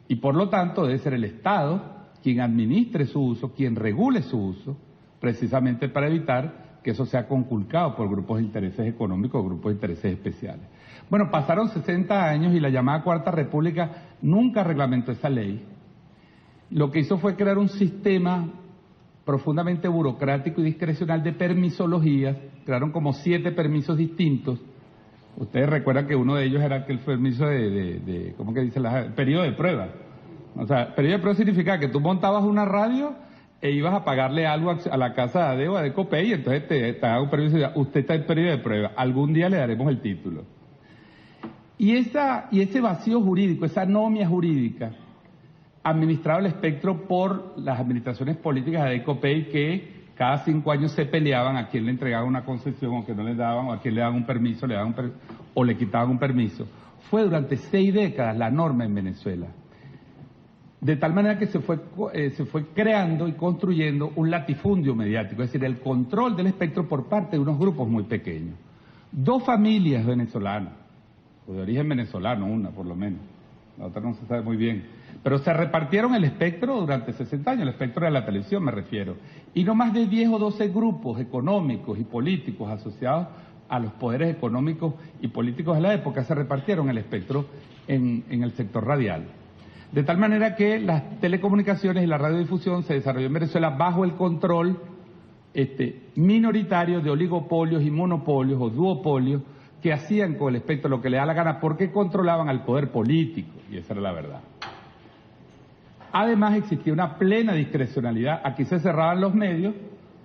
Y por lo tanto debe ser el Estado quien administre su uso, quien regule su uso, precisamente para evitar que eso sea conculcado por grupos de intereses económicos o grupos de intereses especiales. Bueno, pasaron 60 años y la llamada Cuarta República nunca reglamentó esa ley. Lo que hizo fue crear un sistema profundamente burocrático y discrecional de permisologías. Crearon como 7 permisos distintos. Ustedes recuerdan que uno de ellos era el permiso ¿cómo que dice? Periodo de prueba. O sea, periodo de prueba significa que tú montabas una radio e ibas a pagarle algo a la casa de ADEO, a Decopey, y entonces te daban un permiso y decía, usted está en periodo de prueba, algún día le daremos el título. Y ese vacío jurídico, esa anomia jurídica, administraba el espectro por las administraciones políticas de Decopey, que cada 5 años se peleaban a quién le entregaban una concesión o que no le daban, o a quién le daban un permiso, o le quitaban un permiso. Fue durante 6 décadas la norma en Venezuela. de tal manera que se fue creando y construyendo un latifundio mediático, es decir, el control del espectro por parte de unos grupos muy pequeños. 2 familias venezolanas, o de origen venezolano, una por lo menos, la otra no se sabe muy bien, pero se repartieron el espectro durante 60 años, el espectro de la televisión me refiero, y no más de 10 o 12 grupos económicos y políticos asociados a los poderes económicos y políticos de la época se repartieron el espectro en el sector radial. De tal manera que las telecomunicaciones y la radiodifusión se desarrolló en Venezuela bajo el control minoritario de oligopolios y monopolios o duopolios que hacían con el espectro lo que le da la gana porque controlaban al poder político, y esa era la verdad. Además existía una plena discrecionalidad, aquí se cerraban los medios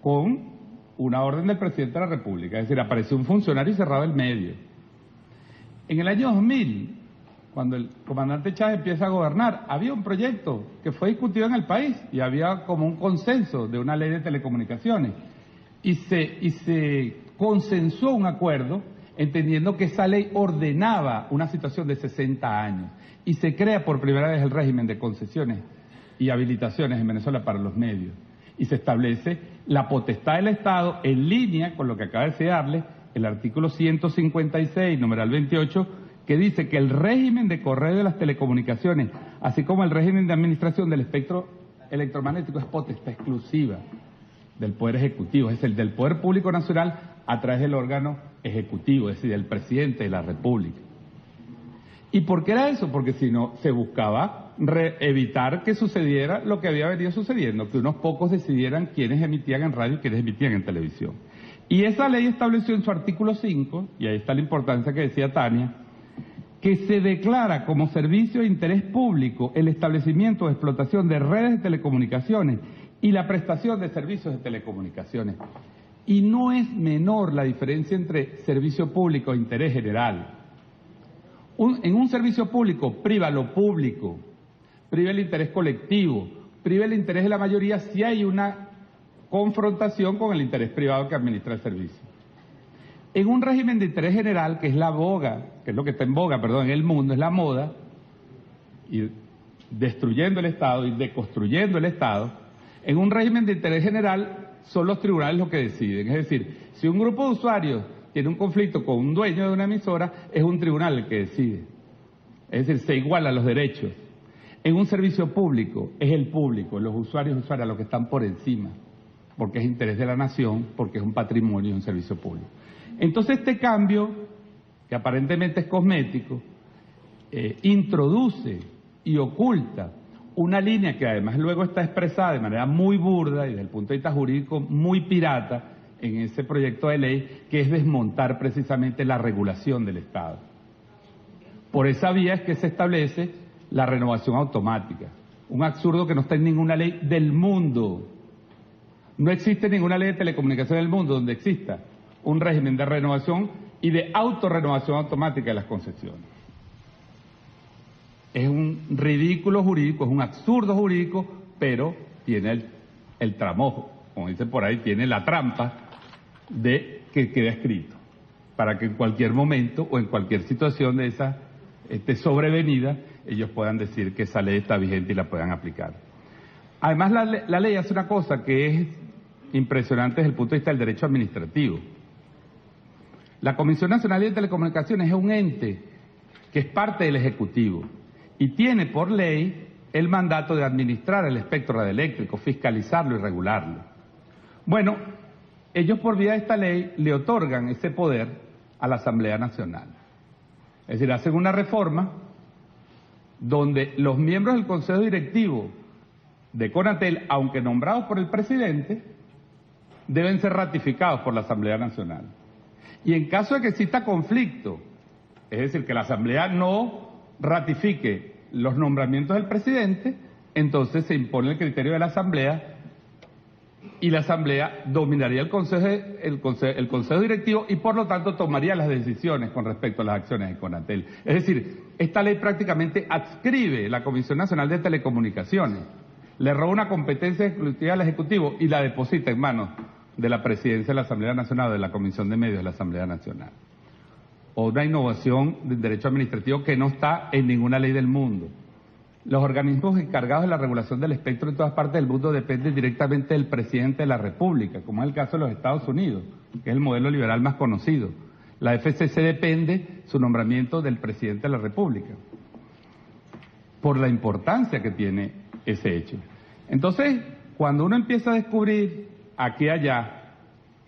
con una orden del presidente de la República, es decir, apareció un funcionario y cerraba el medio. En el año 2000, cuando el comandante Chávez empieza a gobernar, había un proyecto que fue discutido en el país y había como un consenso de una ley de telecomunicaciones y se consensuó un acuerdo entendiendo que esa ley ordenaba una situación de 60 años y se crea por primera vez el régimen de concesiones y habilitaciones en Venezuela para los medios y se establece la potestad del Estado en línea con lo que acaba de desearle el artículo 156, numeral 28, que dice que el régimen de correo de las telecomunicaciones, así como el régimen de administración del espectro electromagnético, es potestad exclusiva del Poder Ejecutivo, es el del Poder Público Nacional a través del órgano ejecutivo, es decir, del presidente de la República. ¿Y por qué era eso? Porque si no, se buscaba evitar que sucediera lo que había venido sucediendo, que unos pocos decidieran quiénes emitían en radio y quiénes emitían en televisión. Y esa ley estableció en su artículo 5, y ahí está la importancia que decía Tania, que se declara como servicio de interés público el establecimiento o explotación de redes de telecomunicaciones y la prestación de servicios de telecomunicaciones. Y no es menor la diferencia entre servicio público e interés general. En un servicio público priva lo público, priva el interés colectivo, priva el interés de la mayoría si hay una confrontación con el interés privado que administra el servicio. En un régimen de interés general, que es la boga, que es lo que está en boga, perdón, en el mundo, es la moda, y destruyendo el Estado y deconstruyendo el Estado, en un régimen de interés general son los tribunales los que deciden. Es decir, si un grupo de usuarios tiene un conflicto con un dueño de una emisora, es un tribunal el que decide. Es decir, se igualan los derechos. En un servicio público, es el público, los usuarios y usuarias los que están por encima, porque es interés de la nación, porque es un patrimonio y un servicio público. Entonces este cambio, que aparentemente es cosmético, introduce y oculta una línea que además luego está expresada de manera muy burda y desde el punto de vista jurídico muy pirata en ese proyecto de ley, que es desmontar precisamente la regulación del Estado. Por esa vía es que se establece la renovación automática, un absurdo que no está en ninguna ley del mundo. No existe ninguna ley de telecomunicación del mundo donde exista un régimen de renovación y de autorrenovación automática de las concesiones. Es un ridículo jurídico, es un absurdo jurídico, pero tiene el tramojo, como dice por ahí, tiene la trampa de que queda escrito, para que en cualquier momento o en cualquier situación de esa sobrevenida, ellos puedan decir que esa ley está vigente y la puedan aplicar. Además, la ley hace una cosa que es impresionante desde el punto de vista del derecho administrativo. La Comisión Nacional de Telecomunicaciones es un ente que es parte del Ejecutivo y tiene por ley el mandato de administrar el espectro radioeléctrico, fiscalizarlo y regularlo. Bueno, ellos por vía de esta ley le otorgan ese poder a la Asamblea Nacional. Es decir, hacen una reforma donde los miembros del Consejo Directivo de Conatel, aunque nombrados por el presidente, deben ser ratificados por la Asamblea Nacional. Y en caso de que exista conflicto, es decir, que la Asamblea no ratifique los nombramientos del presidente, entonces se impone el criterio de la Asamblea y la Asamblea dominaría el Consejo Directivo y por lo tanto tomaría las decisiones con respecto a las acciones de Conatel. Es decir, esta ley prácticamente adscribe la Comisión Nacional de Telecomunicaciones, le roba una competencia exclusiva al Ejecutivo y la deposita en manos de la Presidencia de la Asamblea Nacional o de la Comisión de Medios de la Asamblea Nacional. O una innovación del derecho administrativo que no está en ninguna ley del mundo. Los organismos encargados de la regulación del espectro en todas partes del mundo dependen directamente del presidente de la República, como es el caso de los Estados Unidos, que es el modelo liberal más conocido. La FCC depende su nombramiento del presidente de la República, por la importancia que tiene ese hecho. Entonces, cuando uno empieza a descubrir aquí y allá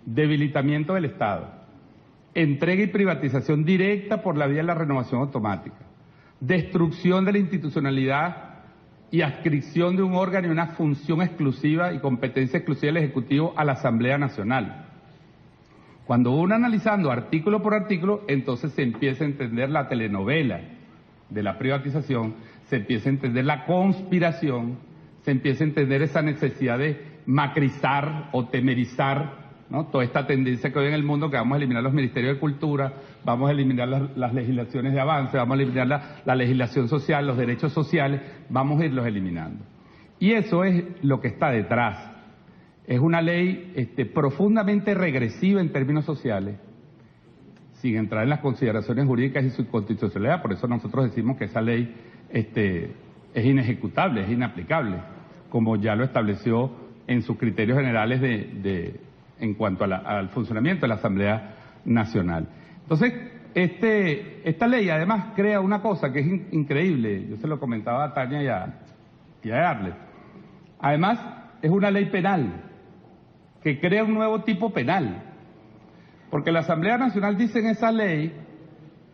debilitamiento del Estado, entrega y privatización directa por la vía de la renovación automática, destrucción de la institucionalidad y adscripción de un órgano y una función exclusiva y competencia exclusiva del Ejecutivo a la Asamblea Nacional. Cuando uno analizando artículo por artículo, entonces se empieza a entender la telenovela de la privatización, se empieza a entender la conspiración, se empieza a entender esa necesidad de macrizar o temerizar, ¿no?, toda esta tendencia que hoy en el mundo, que vamos a eliminar los ministerios de cultura, vamos a eliminar las legislaciones de avance, vamos a eliminar la legislación social, los derechos sociales, vamos a irlos eliminando. Y eso es lo que está detrás. Es una ley profundamente regresiva en términos sociales, sin entrar en las consideraciones jurídicas y su constitucionalidad. Por eso nosotros decimos que esa ley es inejecutable, es inaplicable, como ya lo estableció en sus criterios generales en cuanto al funcionamiento de la Asamblea Nacional. Entonces, esta ley además crea una cosa que es increíble, yo se lo comentaba a Tania y a Arle. Además, es una ley penal, que crea un nuevo tipo penal, porque la Asamblea Nacional dice en esa ley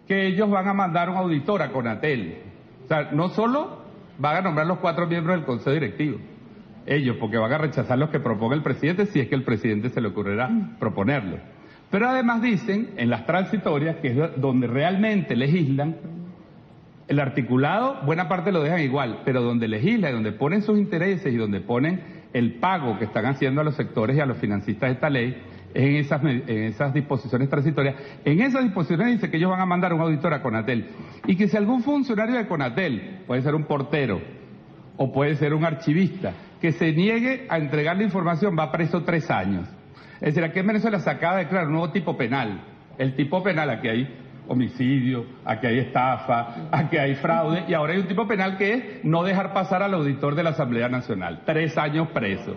que ellos van a mandar un auditor a Conatel. O sea, no solo van a nombrar los 4 miembros del Consejo Directivo, ellos, porque van a rechazar los que proponga el presidente si es que el presidente se le ocurrirá proponerlo. Pero además dicen, en las transitorias, que es donde realmente legislan, el articulado, buena parte lo dejan igual, pero donde legislan y donde ponen sus intereses y donde ponen el pago que están haciendo a los sectores y a los financistas de esta ley, es en esas disposiciones transitorias. En esas disposiciones dice que ellos van a mandar un auditor a Conatel, y que si algún funcionario de Conatel, puede ser un portero o puede ser un archivista, que se niegue a entregar la información, va preso 3 años. Es decir, aquí en Venezuela se acaba de crear un nuevo tipo penal. El tipo penal, aquí hay homicidio, aquí hay estafa, aquí hay fraude, y ahora hay un tipo penal que es no dejar pasar al auditor de la Asamblea Nacional, 3 años preso.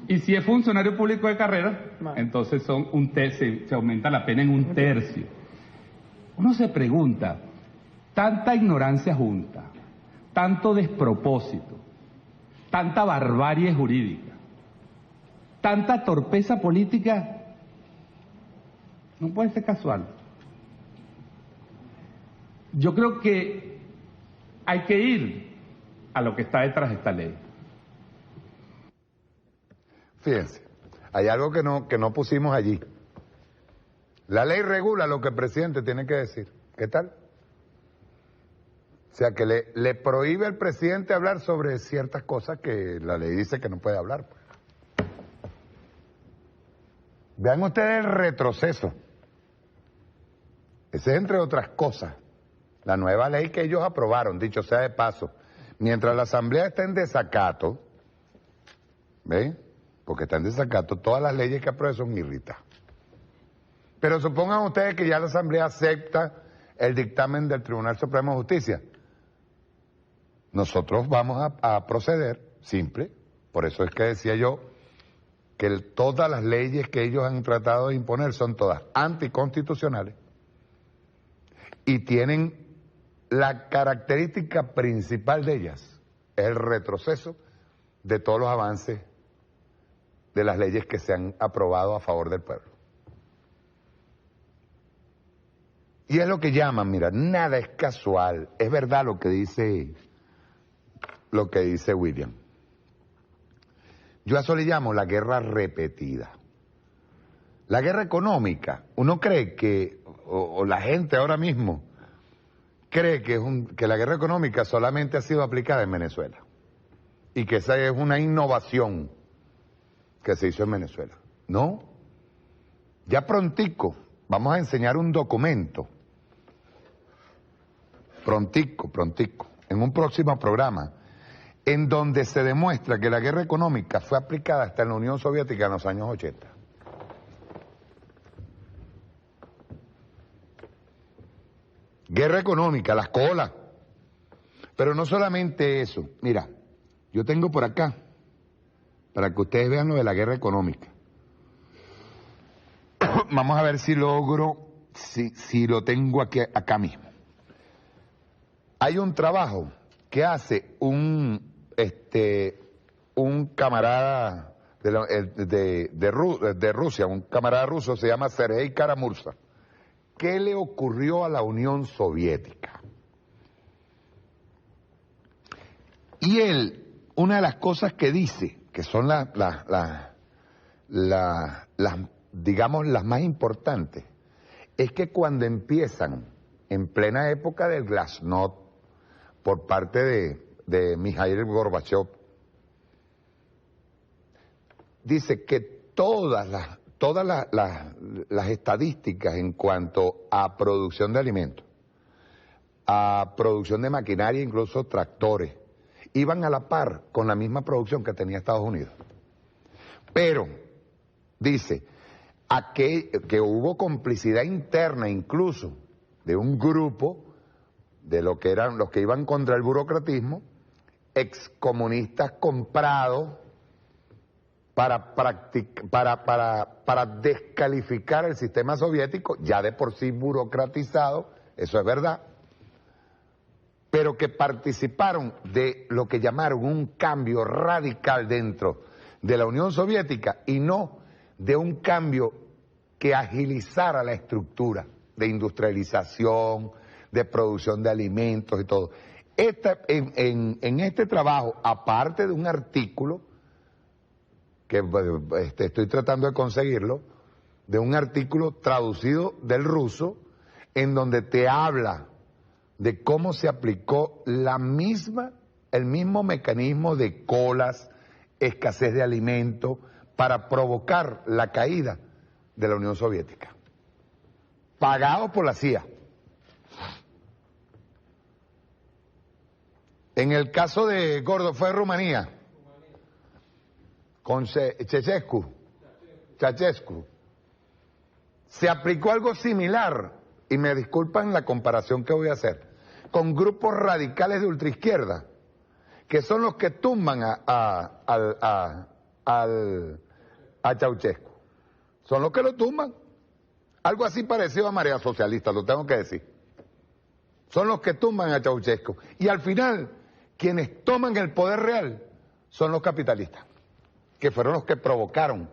Y si es funcionario público de carrera, entonces se aumenta la pena en 1/3. Uno se pregunta, tanta ignorancia junta, tanto despropósito, tanta barbarie jurídica, tanta torpeza política, no puede ser casual. Yo creo que hay que ir a lo que está detrás de esta ley. Fíjense, hay algo que no pusimos allí. La ley regula lo que el presidente tiene que decir. ¿Qué tal? O sea, que le prohíbe al presidente hablar sobre ciertas cosas que la ley dice que no puede hablar. Vean ustedes el retroceso. Ese es, entre otras cosas, la nueva ley que ellos aprobaron, dicho sea de paso. Mientras la Asamblea está en desacato, ¿ven? Porque está en desacato, todas las leyes que aprueben son irritas. Pero supongan ustedes que ya la Asamblea acepta el dictamen del Tribunal Supremo de Justicia. Nosotros vamos a proceder, simple. Por eso es que decía yo que todas las leyes que ellos han tratado de imponer son todas anticonstitucionales y tienen la característica principal de ellas, es el retroceso de todos los avances de las leyes que se han aprobado a favor del pueblo. Y es lo que llaman, mira, nada es casual, es verdad lo que dice William. Yo a eso le llamo la guerra repetida. La guerra económica, uno cree que, o la gente ahora mismo cree que la guerra económica solamente ha sido aplicada en Venezuela y que esa es una innovación que se hizo en Venezuela. No, ya prontico vamos a enseñar un documento, prontico, en un próximo programa, en donde se demuestra que la guerra económica fue aplicada hasta en la Unión Soviética en los años 80. Guerra económica, las colas. Pero no solamente eso. Mira, yo tengo por acá, para que ustedes vean lo de la guerra económica. Vamos a ver si logro, si lo tengo aquí, acá mismo. Hay un trabajo que hace un camarada de Rusia, un camarada ruso, se llama Sergei Karamurza. ¿Qué le ocurrió a la Unión Soviética? Y él, una de las cosas que dice, que son digamos, las más importantes, es que cuando empiezan, en plena época del Glasnost, por parte de Mikhail Gorbachev, dice que todas las estadísticas en cuanto a producción de alimentos, a producción de maquinaria, incluso tractores, iban a la par con la misma producción que tenía Estados Unidos. Pero, dice, que hubo complicidad interna incluso de un grupo de lo que eran los que iban contra el burocratismo, excomunistas comprados para descalificar el sistema soviético, ya de por sí burocratizado, eso es verdad, pero que participaron de lo que llamaron un cambio radical dentro de la Unión Soviética y no de un cambio que agilizara la estructura de industrialización, de producción de alimentos y todo. En este trabajo, aparte de un artículo, que estoy tratando de conseguirlo, de un artículo traducido del ruso, en donde te habla de cómo se aplicó el mismo mecanismo de colas, escasez de alimentos, para provocar la caída de la Unión Soviética. Pagado por la CIA. En el caso de Gordo fue Rumanía, con Ceausescu, se aplicó algo similar, y me disculpan la comparación que voy a hacer, con grupos radicales de ultraizquierda, que son los que tumban a Ceausescu. Son los que lo tumban. Algo así parecido a Marea Socialista, lo tengo que decir. Son los que tumban a Ceausescu. Y al final, quienes toman el poder real son los capitalistas, que fueron los que provocaron,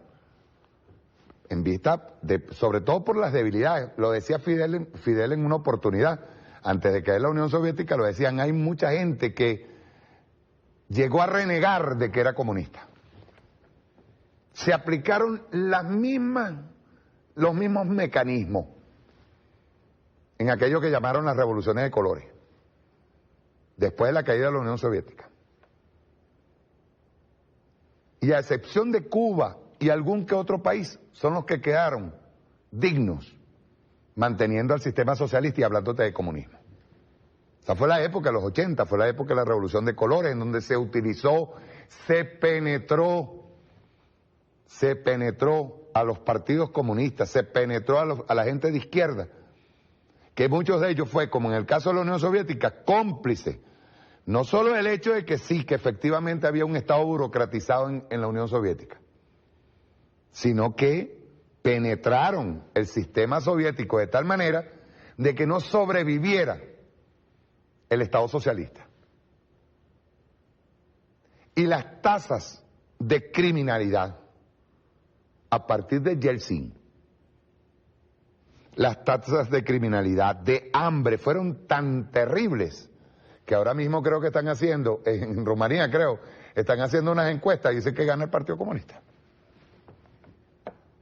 en vista de, sobre todo por las debilidades, lo decía Fidel en una oportunidad, antes de caer la Unión Soviética, lo decían, hay mucha gente que llegó a renegar de que era comunista. Se aplicaron los mismos mecanismos en aquello que llamaron las revoluciones de colores, después de la caída de la Unión Soviética. Y a excepción de Cuba y algún que otro país, son los que quedaron dignos, manteniendo al sistema socialista y hablándote de comunismo. Esa fue la época de los 80, fue la época de la Revolución de Colores, en donde se utilizó, se penetró a los partidos comunistas, se penetró a la gente de izquierda, que muchos de ellos fue, como en el caso de la Unión Soviética, cómplice. No solo el hecho de que sí, que efectivamente había un Estado burocratizado en la Unión Soviética, sino que penetraron el sistema soviético de tal manera de que no sobreviviera el Estado socialista. Y las tasas de criminalidad a partir de Yeltsin, las tasas de criminalidad, de hambre, fueron tan terribles que ahora mismo creo que están haciendo, en Rumanía creo, están haciendo unas encuestas y dicen que gana el Partido Comunista.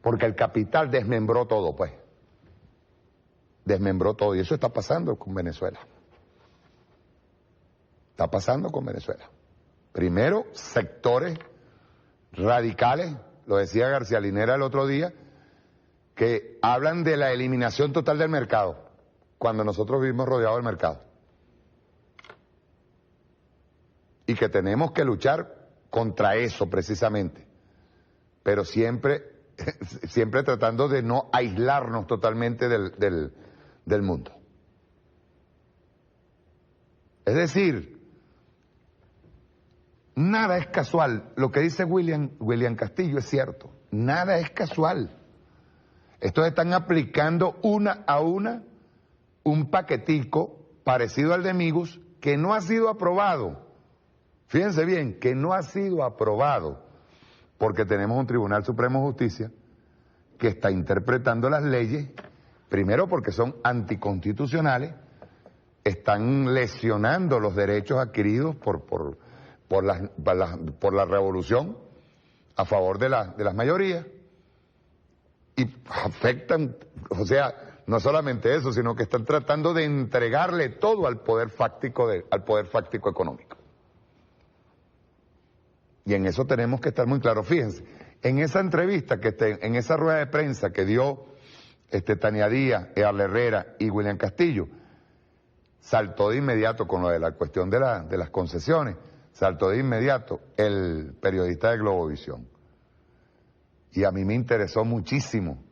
Porque el capital desmembró todo, pues. Desmembró todo. Y eso está pasando con Venezuela. Está pasando con Venezuela. Primero, sectores radicales, lo decía García Linera el otro día, que hablan de la eliminación total del mercado, cuando nosotros vivimos rodeados del mercado. Y que tenemos que luchar contra eso precisamente, pero siempre tratando de no aislarnos totalmente del mundo. Es decir, Nada es casual. Lo que dice William Castillo es cierto. Nada es casual. Estos están aplicando una a una un paquetico parecido al de Migus que no ha sido aprobado. Fíjense bien, que no ha sido aprobado porque tenemos un Tribunal Supremo de Justicia que está interpretando las leyes, primero porque son anticonstitucionales, están lesionando los derechos adquiridos por la revolución a favor de las mayorías y afectan, o sea, no solamente eso, sino que están tratando de entregarle todo al poder fáctico económico. Y en eso tenemos que estar muy claros. Fíjense, en esa entrevista en esa rueda de prensa que dio Tania Díaz, Earle Herrera y William Castillo, saltó de inmediato con lo de la cuestión de las concesiones, saltó de inmediato el periodista de Globovisión. Y a mí me interesó muchísimo,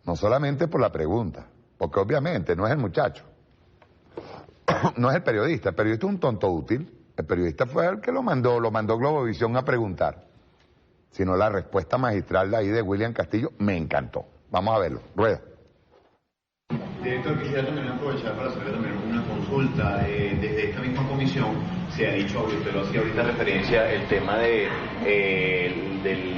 no solamente por la pregunta, porque obviamente no es el muchacho, no es el periodista es un tonto útil, el periodista fue el que lo mandó Globovisión a preguntar, sino la respuesta magistral de ahí de William Castillo me encantó. Vamos a verlo, rueda. Director, quisiera también aprovechar para hacerle también una consulta. Desde esta misma comisión se ha dicho, usted lo hacía ahorita referencia, el tema de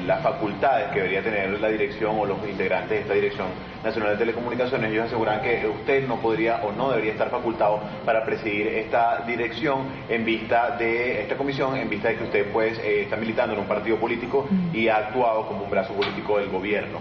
las facultades que debería tener la dirección o los integrantes de esta Dirección Nacional de Telecomunicaciones. Ellos aseguran que usted no podría o no debería estar facultado para presidir esta dirección en vista de esta comisión, en vista de que usted pues está militando en un partido político y ha actuado como un brazo político del gobierno.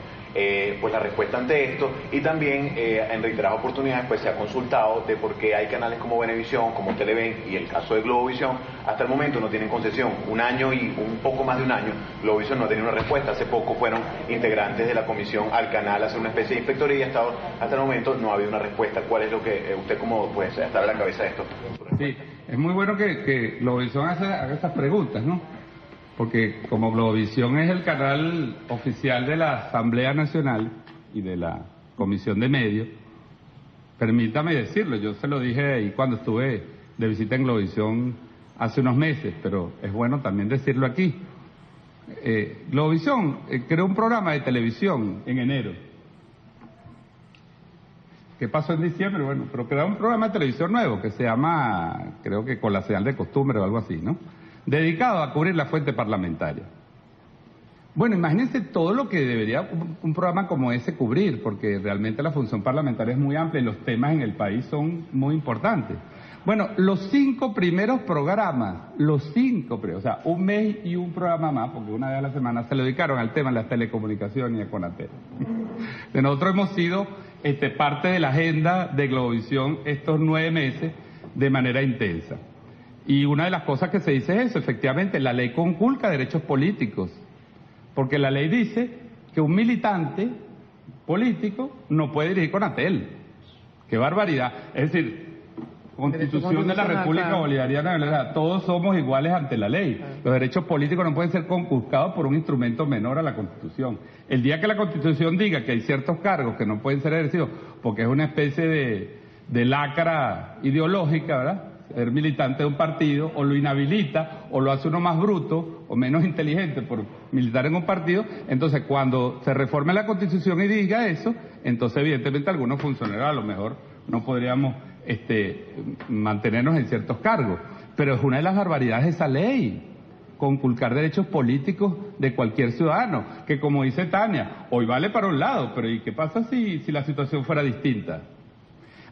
Pues la respuesta ante esto, y también en reiteradas oportunidades pues se ha consultado de por qué hay canales como Venevisión, como Televen y el caso de Globovisión hasta el momento no tienen concesión. Un año y un poco más de un año Globovisión no ha tenido una respuesta. Hace poco fueron integrantes de la comisión al canal a hacer una especie de inspectoría y hasta el momento no ha habido una respuesta. ¿Cuál es lo que usted como pues está a la cabeza de esto? Sí, es muy bueno que Globovisión haga estas preguntas, ¿no? Porque como Globovisión es el canal oficial de la Asamblea Nacional y de la Comisión de Medios, permítame decirlo, yo se lo dije ahí cuando estuve de visita en Globovisión hace unos meses, pero es bueno también decirlo aquí. Globovisión creó un programa de televisión en enero. ¿Qué pasó en diciembre? Bueno, pero creó un programa de televisión nuevo que se llama, creo que Con la Señal de Costumbre o algo así, ¿no? Dedicado a cubrir la fuente parlamentaria. Bueno, imagínense todo lo que debería un programa como ese cubrir, porque realmente la función parlamentaria es muy amplia y los temas en el país son muy importantes. Bueno, los 5 primeros programas, o sea, un mes y un programa más, porque una vez a la semana se le dedicaron al tema de las telecomunicaciones y a Conatel. Nosotros hemos sido parte de la agenda de Globovisión estos 9 meses de manera intensa. Y una de las cosas que se dice es eso, efectivamente, la ley conculca derechos políticos, porque la ley dice que un militante político no puede dirigir Conatel. ¡Qué barbaridad! Es decir, Constitución de la República Bolivariana, todos somos iguales ante la ley. Los derechos políticos no pueden ser conculcados por un instrumento menor a la Constitución. El día que la Constitución diga que hay ciertos cargos que no pueden ser ejercidos, porque es una especie de lacra ideológica, ¿verdad?, ser militante de un partido, o lo inhabilita, o lo hace uno más bruto, o menos inteligente por militar en un partido, entonces cuando se reforme la Constitución y diga eso, entonces evidentemente algunos funcionarios a lo mejor no podríamos mantenernos en ciertos cargos. Pero es una de las barbaridades de esa ley, conculcar derechos políticos de cualquier ciudadano, que como dice Tania, hoy vale para un lado, pero ¿y qué pasa si la situación fuera distinta?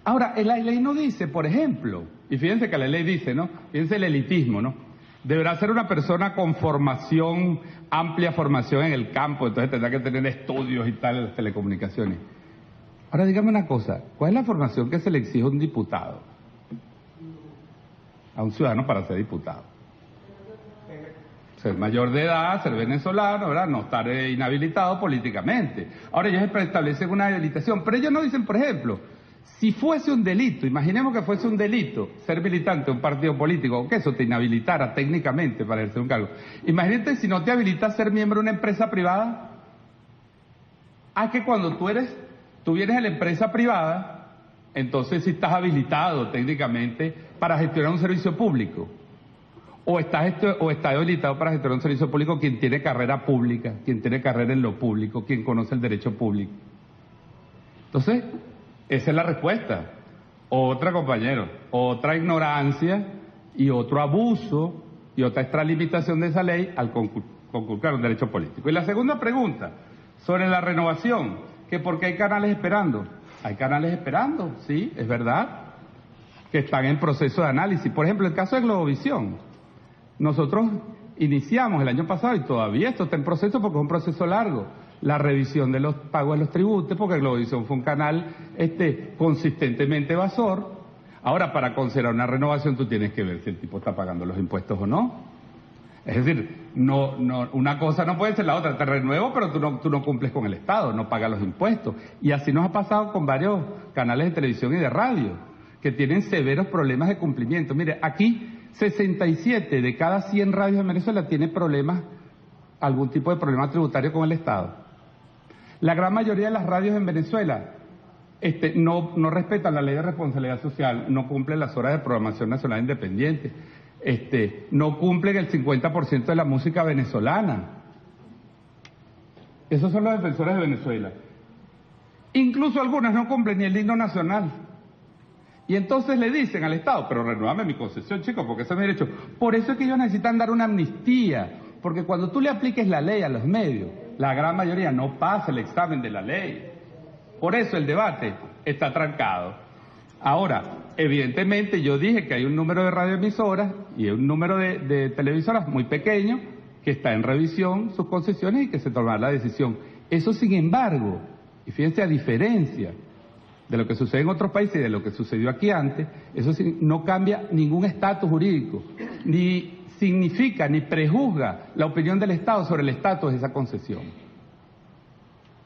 Ahora, la ley no dice, por ejemplo, y fíjense que la ley dice, ¿no? Fíjense el elitismo, ¿no? Deberá ser una persona con formación, amplia formación en el campo, entonces tendrá que tener estudios y tal en las telecomunicaciones. Ahora dígame una cosa, ¿cuál es la formación que se le exige a un diputado? A un ciudadano para ser diputado. Ser mayor de edad, ser venezolano, ¿verdad? No estar inhabilitado políticamente. Ahora ellos establecen una habilitación, pero ellos no dicen, por ejemplo, si fuese un delito, imaginemos que fuese un delito ser militante de un partido político, o que eso te inhabilitara técnicamente para ejercer un cargo. Imagínate si no te habilita a ser miembro de una empresa privada. Que cuando tú vienes a la empresa privada, entonces sí estás habilitado técnicamente para gestionar un servicio público. o está habilitado para gestionar un servicio público quien tiene carrera pública, quien tiene carrera en lo público, quien conoce el derecho público. Entonces, esa es la respuesta. Otra, compañero, otra ignorancia y otro abuso y otra extralimitación de esa ley al conculcar un derecho político. Y la segunda pregunta, sobre la renovación, que por qué hay canales esperando. Hay canales esperando, sí, es verdad, que están en proceso de análisis. Por ejemplo, el caso de Globovisión. Nosotros iniciamos el año pasado y todavía esto está en proceso porque es un proceso largo. La revisión de los pagos de los tributos, porque Globovisión fue un canal consistentemente evasor. Ahora, para considerar una renovación, tú tienes que ver si el tipo está pagando los impuestos o no. Es decir, una cosa no puede ser la otra. Te renuevo, pero tú no cumples con el Estado, no pagas los impuestos. Y así nos ha pasado con varios canales de televisión y de radio, que tienen severos problemas de cumplimiento. Mire, aquí 67 de cada 100 radios en Venezuela tienen problemas, algún tipo de problema tributario con el Estado. La gran mayoría de las radios en Venezuela no respetan la ley de responsabilidad social, no cumplen las horas de programación nacional independiente, no cumplen el 50% de la música venezolana. Esos son los defensores de Venezuela. Incluso algunas no cumplen ni el himno nacional. Y entonces le dicen al Estado, pero renuévame mi concesión, chicos, porque ese es mi derecho. Por eso es que ellos necesitan dar una amnistía, porque cuando tú le apliques la ley a los medios, la gran mayoría no pasa el examen de la ley. Por eso el debate está trancado. Ahora, evidentemente yo dije que hay un número de radioemisoras y un número de televisoras muy pequeño que está en revisión sus concesiones y que se tomará la decisión. Eso, sin embargo, y fíjense, a diferencia de lo que sucede en otros países y de lo que sucedió aquí antes, eso no cambia ningún estatus jurídico, ni significa ni prejuzga la opinión del Estado sobre el estatus de esa concesión.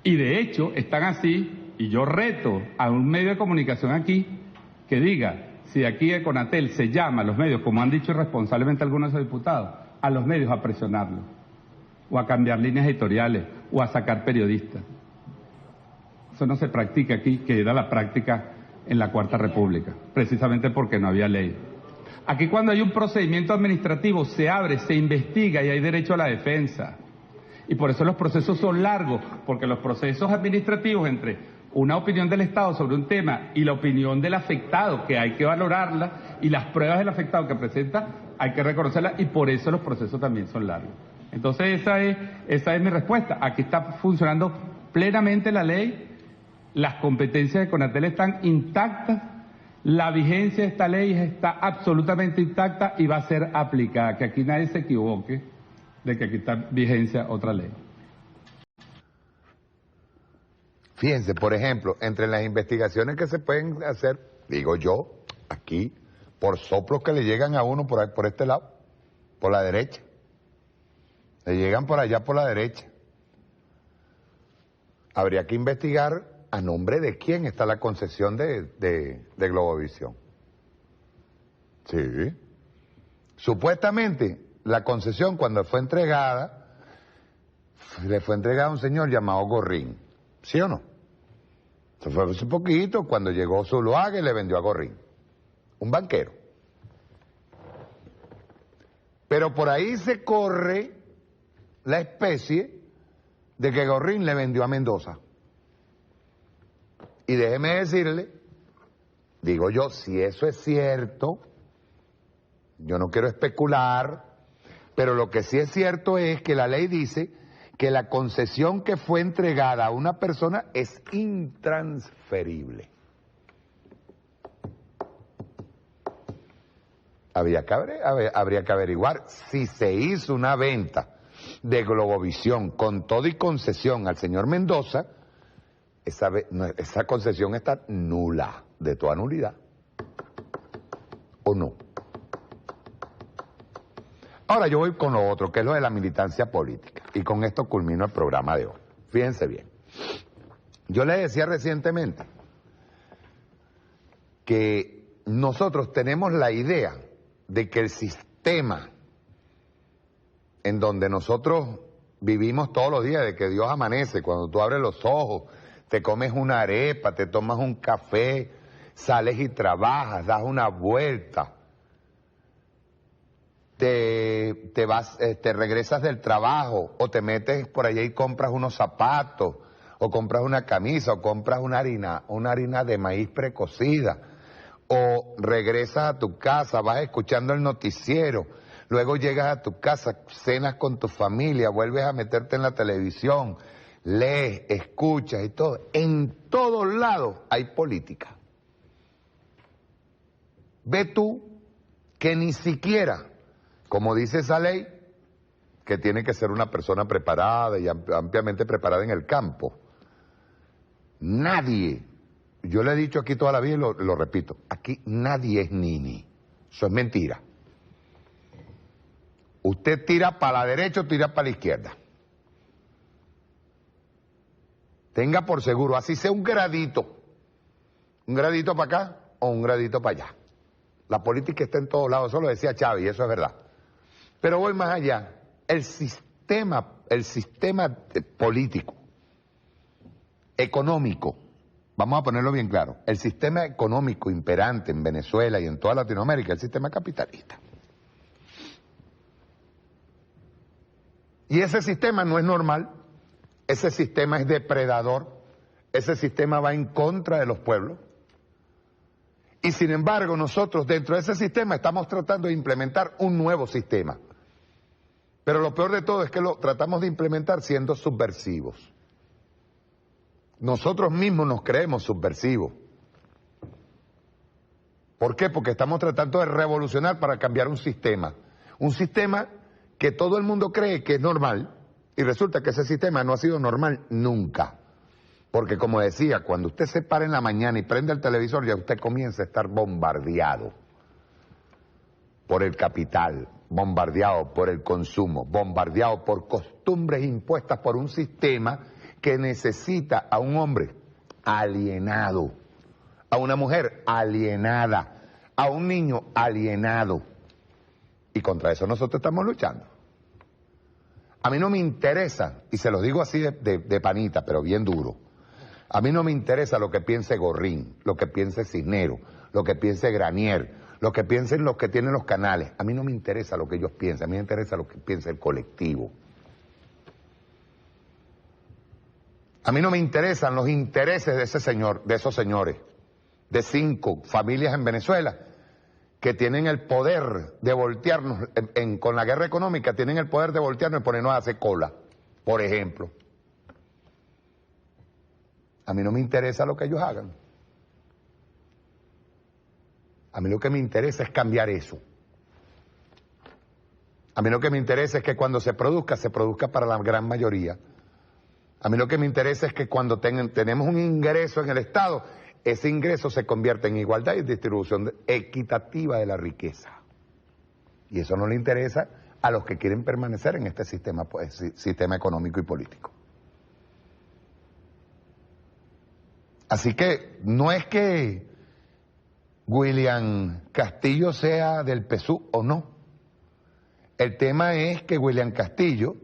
Y de hecho están así, y yo reto a un medio de comunicación aquí que diga, si aquí de Conatel se llama a los medios, como han dicho irresponsablemente algunos diputados, a los medios a presionarlos, o a cambiar líneas editoriales, o a sacar periodistas. Eso no se practica aquí, que era la práctica en la Cuarta República, precisamente porque no había ley. Aquí cuando hay un procedimiento administrativo se abre, se investiga y hay derecho a la defensa. Y por eso los procesos son largos, porque los procesos administrativos entre una opinión del Estado sobre un tema y la opinión del afectado, que hay que valorarla, y las pruebas del afectado que presenta, hay que reconocerlas, y por eso los procesos también son largos. Entonces esa es mi respuesta. Aquí está funcionando plenamente la ley, las competencias de Conatel están intactas, la vigencia de esta ley está absolutamente intacta y va a ser aplicada, que aquí nadie se equivoque de que aquí está vigencia otra ley. Fíjense, por ejemplo, entre las investigaciones que se pueden hacer, digo yo, aquí, por soplos que le llegan a uno por este lado, por la derecha, le llegan por allá por la derecha, habría que investigar a nombre de quién está la concesión de Globovisión. Sí. Supuestamente, la concesión cuando fue entregada, le fue entregada a un señor llamado Gorrín. ¿Sí o no? Eso fue hace poquito, cuando llegó Zuluaga y le vendió a Gorrín. Un banquero. Pero por ahí se corre la especie de que Gorrín le vendió a Mendoza. Y déjeme decirle, digo yo, si eso es cierto, yo no quiero especular, pero lo que sí es cierto es que la ley dice que la concesión que fue entregada a una persona es intransferible. Habría que averiguar si se hizo una venta de Globovisión con todo y concesión al señor Mendoza. Esa concesión está nula, de toda nulidad. ¿O no? Ahora yo voy con lo otro, que es lo de la militancia política. Y con esto culmino el programa de hoy. Fíjense bien. Yo les decía recientemente que nosotros tenemos la idea de que el sistema en donde nosotros vivimos todos los días, de que Dios amanece, cuando tú abres los ojos, te comes una arepa, te tomas un café, sales y trabajas, das una vuelta. te vas, te regresas del trabajo, o te metes por allá y compras unos zapatos, o compras una camisa, o compras una harina de maíz precocida, o regresas a tu casa, vas escuchando el noticiero, luego llegas a tu casa, cenas con tu familia, vuelves a meterte en la televisión, lees, escuchas y todo. En todos lados hay política. Ve tú que ni siquiera, como dice esa ley, que tiene que ser una persona preparada y ampliamente preparada en el campo, nadie, yo le he dicho aquí toda la vida y lo repito, aquí nadie es nini. Eso es mentira. Usted tira para la derecha o tira para la izquierda. Tenga por seguro, así sea un gradito para acá o un gradito para allá. La política está en todos lados, eso lo decía Chávez y eso es verdad. Pero voy más allá. El sistema político, económico, vamos a ponerlo bien claro, el sistema económico imperante en Venezuela y en toda Latinoamérica, el sistema capitalista. Y ese sistema no es normal, ese sistema es depredador, ese sistema va en contra de los pueblos. Y sin embargo, nosotros dentro de ese sistema estamos tratando de implementar un nuevo sistema. Pero lo peor de todo es que lo tratamos de implementar siendo subversivos. Nosotros mismos nos creemos subversivos. ¿Por qué? Porque estamos tratando de revolucionar para cambiar un sistema que todo el mundo cree que es normal, y resulta que ese sistema no ha sido normal nunca. Porque como decía, cuando usted se para en la mañana y prende el televisor, ya usted comienza a estar bombardeado por el capital, bombardeado por el consumo, bombardeado por costumbres impuestas por un sistema que necesita a un hombre alienado, a una mujer alienada, a un niño alienado. Y contra eso nosotros estamos luchando. A mí no me interesa, y se los digo así de panita, pero bien duro, a mí no me interesa lo que piense Gorrín, lo que piense Cisneros, lo que piense Granier, lo que piensen los que tienen los canales. A mí no me interesa lo que ellos piensen, a mí me interesa lo que piense el colectivo. A mí no me interesan los intereses de ese señor, de esos señores, de 5 familias en Venezuela, que tienen el poder de voltearnos, con la guerra económica, tienen el poder de voltearnos y ponernos a hacer cola, por ejemplo. A mí no me interesa lo que ellos hagan. A mí lo que me interesa es cambiar eso. A mí lo que me interesa es que cuando se produzca para la gran mayoría. A mí lo que me interesa es que cuando tenemos un ingreso en el Estado, ese ingreso se convierte en igualdad y distribución equitativa de la riqueza. Y eso no le interesa a los que quieren permanecer en este sistema económico y político. Así que no es que William Castillo sea del PSUV o no. El tema es que William Castillo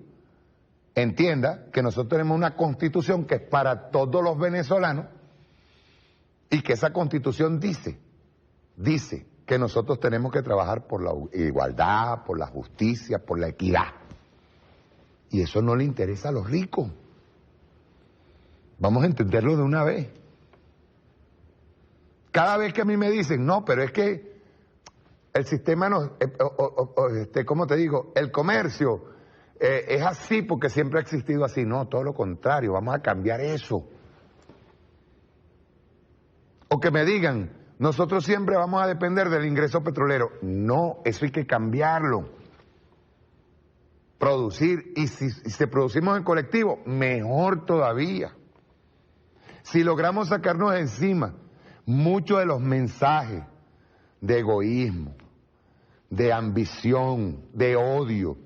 entienda que nosotros tenemos una constitución que es para todos los venezolanos y que esa constitución dice que nosotros tenemos que trabajar por la igualdad, por la justicia, por la equidad. Y eso no le interesa a los ricos. Vamos a entenderlo de una vez. Cada vez que a mí me dicen, no, pero es que el sistema no, ¿cómo te digo? El comercio es así porque siempre ha existido así. No, todo lo contrario, vamos a cambiar eso. O que me digan, nosotros siempre vamos a depender del ingreso petrolero. No, eso hay que cambiarlo. Producir, y si producimos en colectivo, mejor todavía. Si logramos sacarnos de encima muchos de los mensajes de egoísmo, de ambición, de odio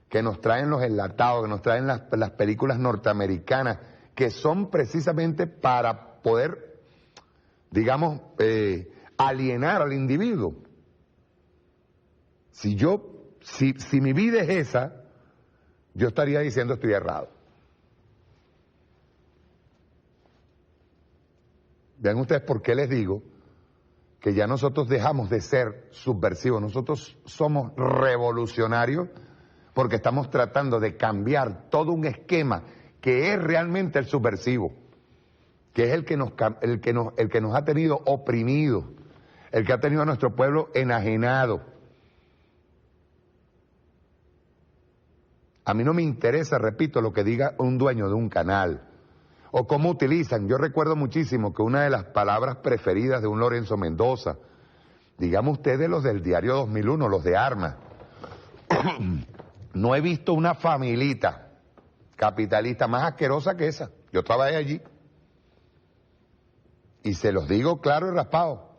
que nos traen los enlatados, que nos traen las películas norteamericanas, que son precisamente para poder, digamos, alienar al individuo. Si mi vida es esa, yo estaría diciendo estoy errado. Vean ustedes por qué les digo que ya nosotros dejamos de ser subversivos, nosotros somos revolucionarios porque estamos tratando de cambiar todo un esquema que es realmente el subversivo, que es el que nos ha tenido oprimidos, el que ha tenido a nuestro pueblo enajenado. A mí no me interesa, repito, lo que diga un dueño de un canal o cómo utilizan. Yo recuerdo muchísimo que una de las palabras preferidas de un Lorenzo Mendoza, digamos ustedes los del diario 2001, los de Armas, no he visto una familita capitalista más asquerosa que esa. Yo trabajé allí y se los digo claro y raspado.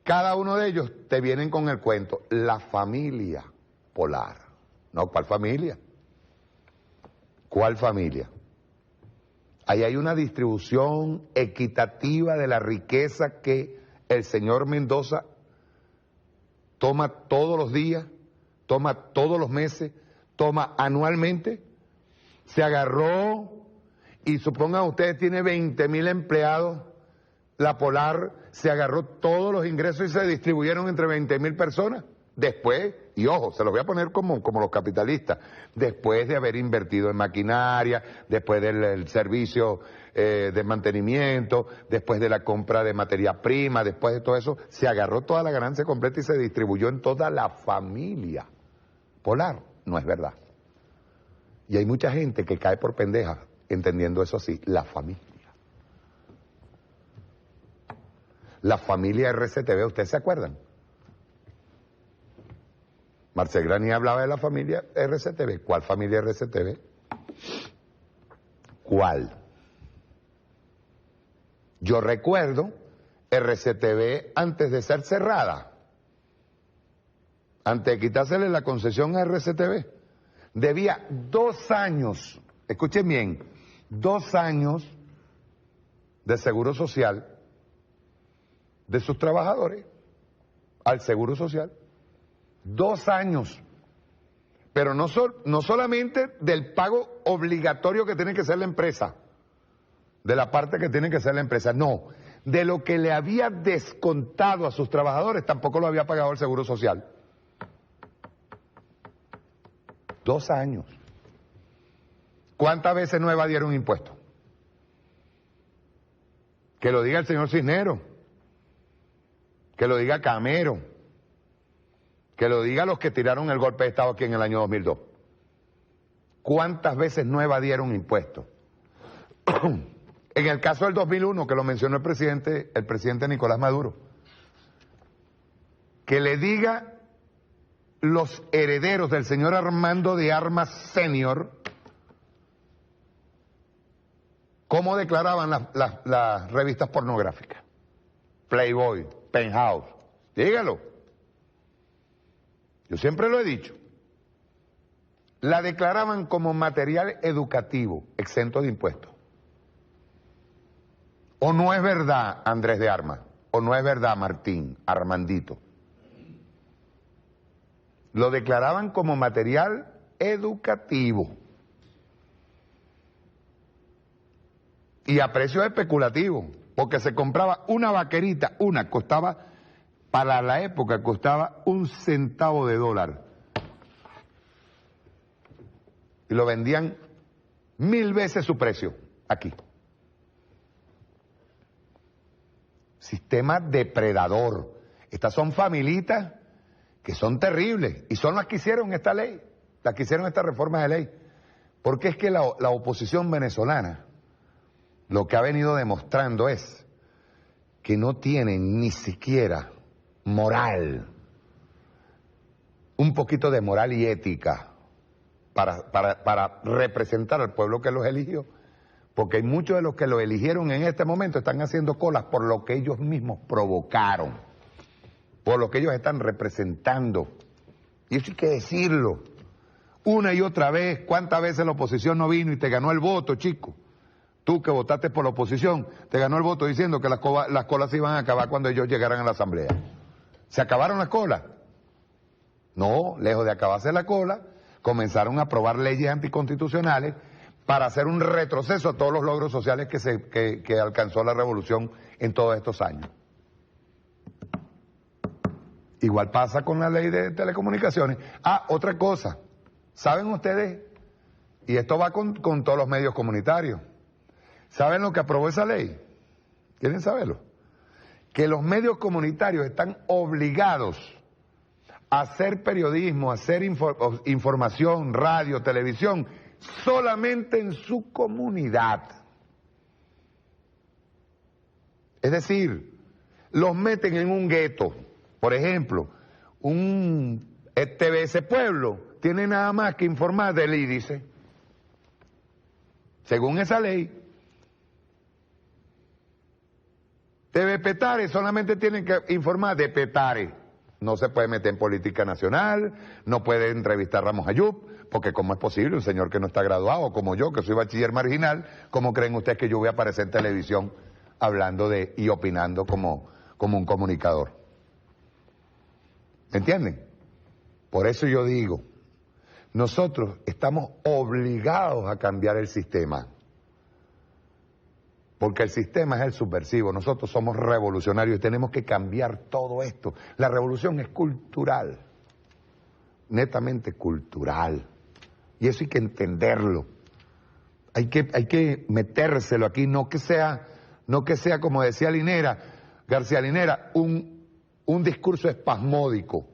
Cada uno de ellos te vienen con el cuento, la familia Polar. No, ¿cuál familia? ¿Cuál familia? Ahí hay una distribución equitativa de la riqueza que el señor Mendoza toma todos los días, toma todos los meses, toma anualmente. Se agarró y supongan ustedes tiene 20.000 empleados, la Polar se agarró todos los ingresos y se distribuyeron entre 20.000 personas. Después, y ojo, se los voy a poner como los capitalistas, después de haber invertido en maquinaria, después del servicio de mantenimiento, después de la compra de materia prima, después de todo eso, se agarró toda la ganancia completa y se distribuyó en toda la familia Polar. No es verdad. Y hay mucha gente que cae por pendeja entendiendo eso así, la familia. La familia RCTV, ¿ustedes se acuerdan? Marcel Grani hablaba de la familia RCTV. ¿Cuál familia RCTV? ¿Cuál? Yo recuerdo RCTV antes de ser cerrada, antes de quitársele la concesión a RCTV, debía 2 años, escuchen bien, 2 años de seguro social de sus trabajadores al seguro social. 2 años, pero no solamente del pago obligatorio que tiene que ser la empresa, de la parte que tiene que ser la empresa, no, de lo que le había descontado a sus trabajadores, tampoco lo había pagado el Seguro Social. 2 años. ¿Cuántas veces no evadieron impuestos? Que lo diga el señor Cisneros, que lo diga Camero, que lo diga los que tiraron el golpe de Estado aquí en el año 2002. ¿Cuántas veces no evadieron impuestos? En el caso del 2001, que lo mencionó el presidente Nicolás Maduro, que le diga los herederos del señor Armando de Armas Senior cómo declaraban las revistas pornográficas. Playboy, Penthouse, dígalo. Yo siempre lo he dicho. La declaraban como material educativo, exento de impuestos. ¿O no es verdad, Andrés de Armas? ¿O no es verdad, Martín, Armandito? Lo declaraban como material educativo. Y a precios especulativos, porque se compraba una vaquerita, costaba, para la época costaba 1 centavo de dólar. Y lo vendían 1000 veces su precio aquí. Sistema depredador. Estas son familitas que son terribles y son las que hicieron esta ley, las que hicieron esta reforma de ley. Porque es que la oposición venezolana lo que ha venido demostrando es que no tienen ni siquiera moral, un poquito de moral y ética para representar al pueblo que los eligió, porque hay muchos de los que lo eligieron en este momento están haciendo colas por lo que ellos mismos provocaron, por lo que ellos están representando. Y eso hay que decirlo una y otra vez. ¿Cuántas veces la oposición no vino y te ganó el voto, chico? Tú que votaste por la oposición, te ganó el voto diciendo que las colas se iban a acabar cuando ellos llegaran a la asamblea. ¿Se acabaron las colas? No, lejos de acabarse la cola, comenzaron a aprobar leyes anticonstitucionales para hacer un retroceso a todos los logros sociales que alcanzó la revolución en todos estos años. Igual pasa con la ley de telecomunicaciones. Ah, otra cosa. ¿Saben ustedes? Y esto va con todos los medios comunitarios. ¿Saben lo que aprobó esa ley? ¿Quieren saberlo? Que los medios comunitarios están obligados a hacer periodismo, a hacer información, radio, televisión, solamente en su comunidad. Es decir, los meten en un gueto. Por ejemplo, un TVS Pueblo tiene nada más que informar del índice. Según esa ley, TV Petare solamente tienen que informar de Petare. No se puede meter en política nacional, no puede entrevistar a Ramos Ayub, porque ¿cómo es posible? Un señor que no está graduado, como yo, que soy bachiller marginal, ¿cómo creen ustedes que yo voy a aparecer en televisión hablando de y opinando como un comunicador? ¿Me entienden? Por eso yo digo, nosotros estamos obligados a cambiar el sistema. Porque el sistema es el subversivo, nosotros somos revolucionarios y tenemos que cambiar todo esto. La revolución es cultural, netamente cultural. Y eso hay que entenderlo. Hay que metérselo aquí, no que sea como decía García Linera, un discurso espasmódico.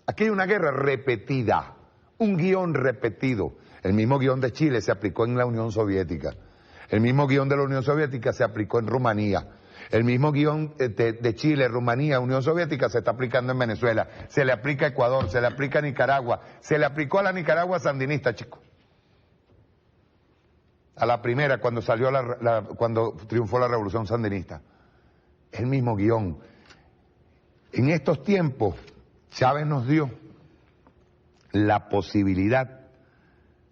Aquí hay una guerra repetida, un guión repetido. El mismo guión de Chile se aplicó en la Unión Soviética. El mismo guión de la Unión Soviética se aplicó en Rumanía. El mismo guión de Chile, Rumanía, Unión Soviética se está aplicando en Venezuela. Se le aplica a Ecuador, se le aplica a Nicaragua. Se le aplicó a la Nicaragua sandinista, chicos. A la primera, cuando cuando triunfó la revolución sandinista. El mismo guión. En estos tiempos, Chávez nos dio la posibilidad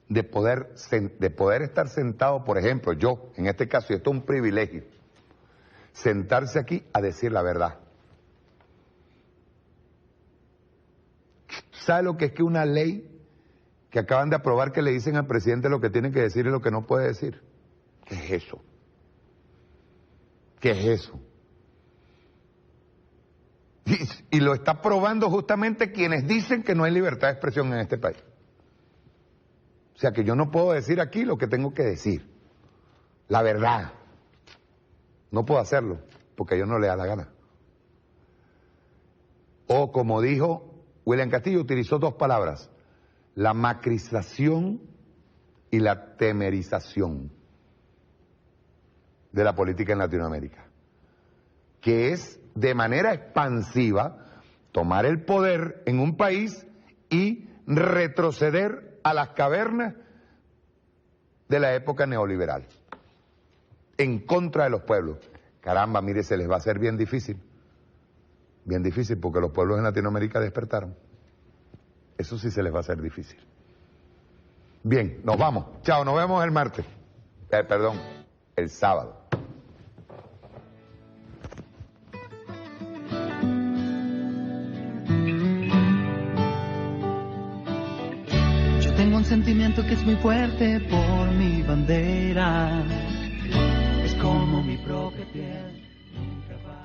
de poder estar sentado, por ejemplo, yo, en este caso, y esto es un privilegio, sentarse aquí a decir la verdad. ¿Sabe lo que es que una ley que acaban de aprobar que le dicen al presidente lo que tiene que decir y lo que no puede decir? ¿Qué es eso? ¿Qué es eso? Y lo está aprobando justamente quienes dicen que no hay libertad de expresión en este país. O sea que yo no puedo decir aquí lo que tengo que decir. La verdad. No puedo hacerlo, porque a ellos no le da la gana. O como dijo William Castillo, utilizó dos palabras: la macrización y la temerización de la política en Latinoamérica. Que es de manera expansiva tomar el poder en un país y retroceder a las cavernas de la época neoliberal, en contra de los pueblos. Caramba, mire, se les va a hacer bien difícil, porque los pueblos en Latinoamérica despertaron. Eso sí se les va a hacer difícil. Bien, nos vamos. Chao, nos vemos el martes. El sábado. Tengo un sentimiento que es muy fuerte por mi bandera. Es como mi propia piel. Nunca va.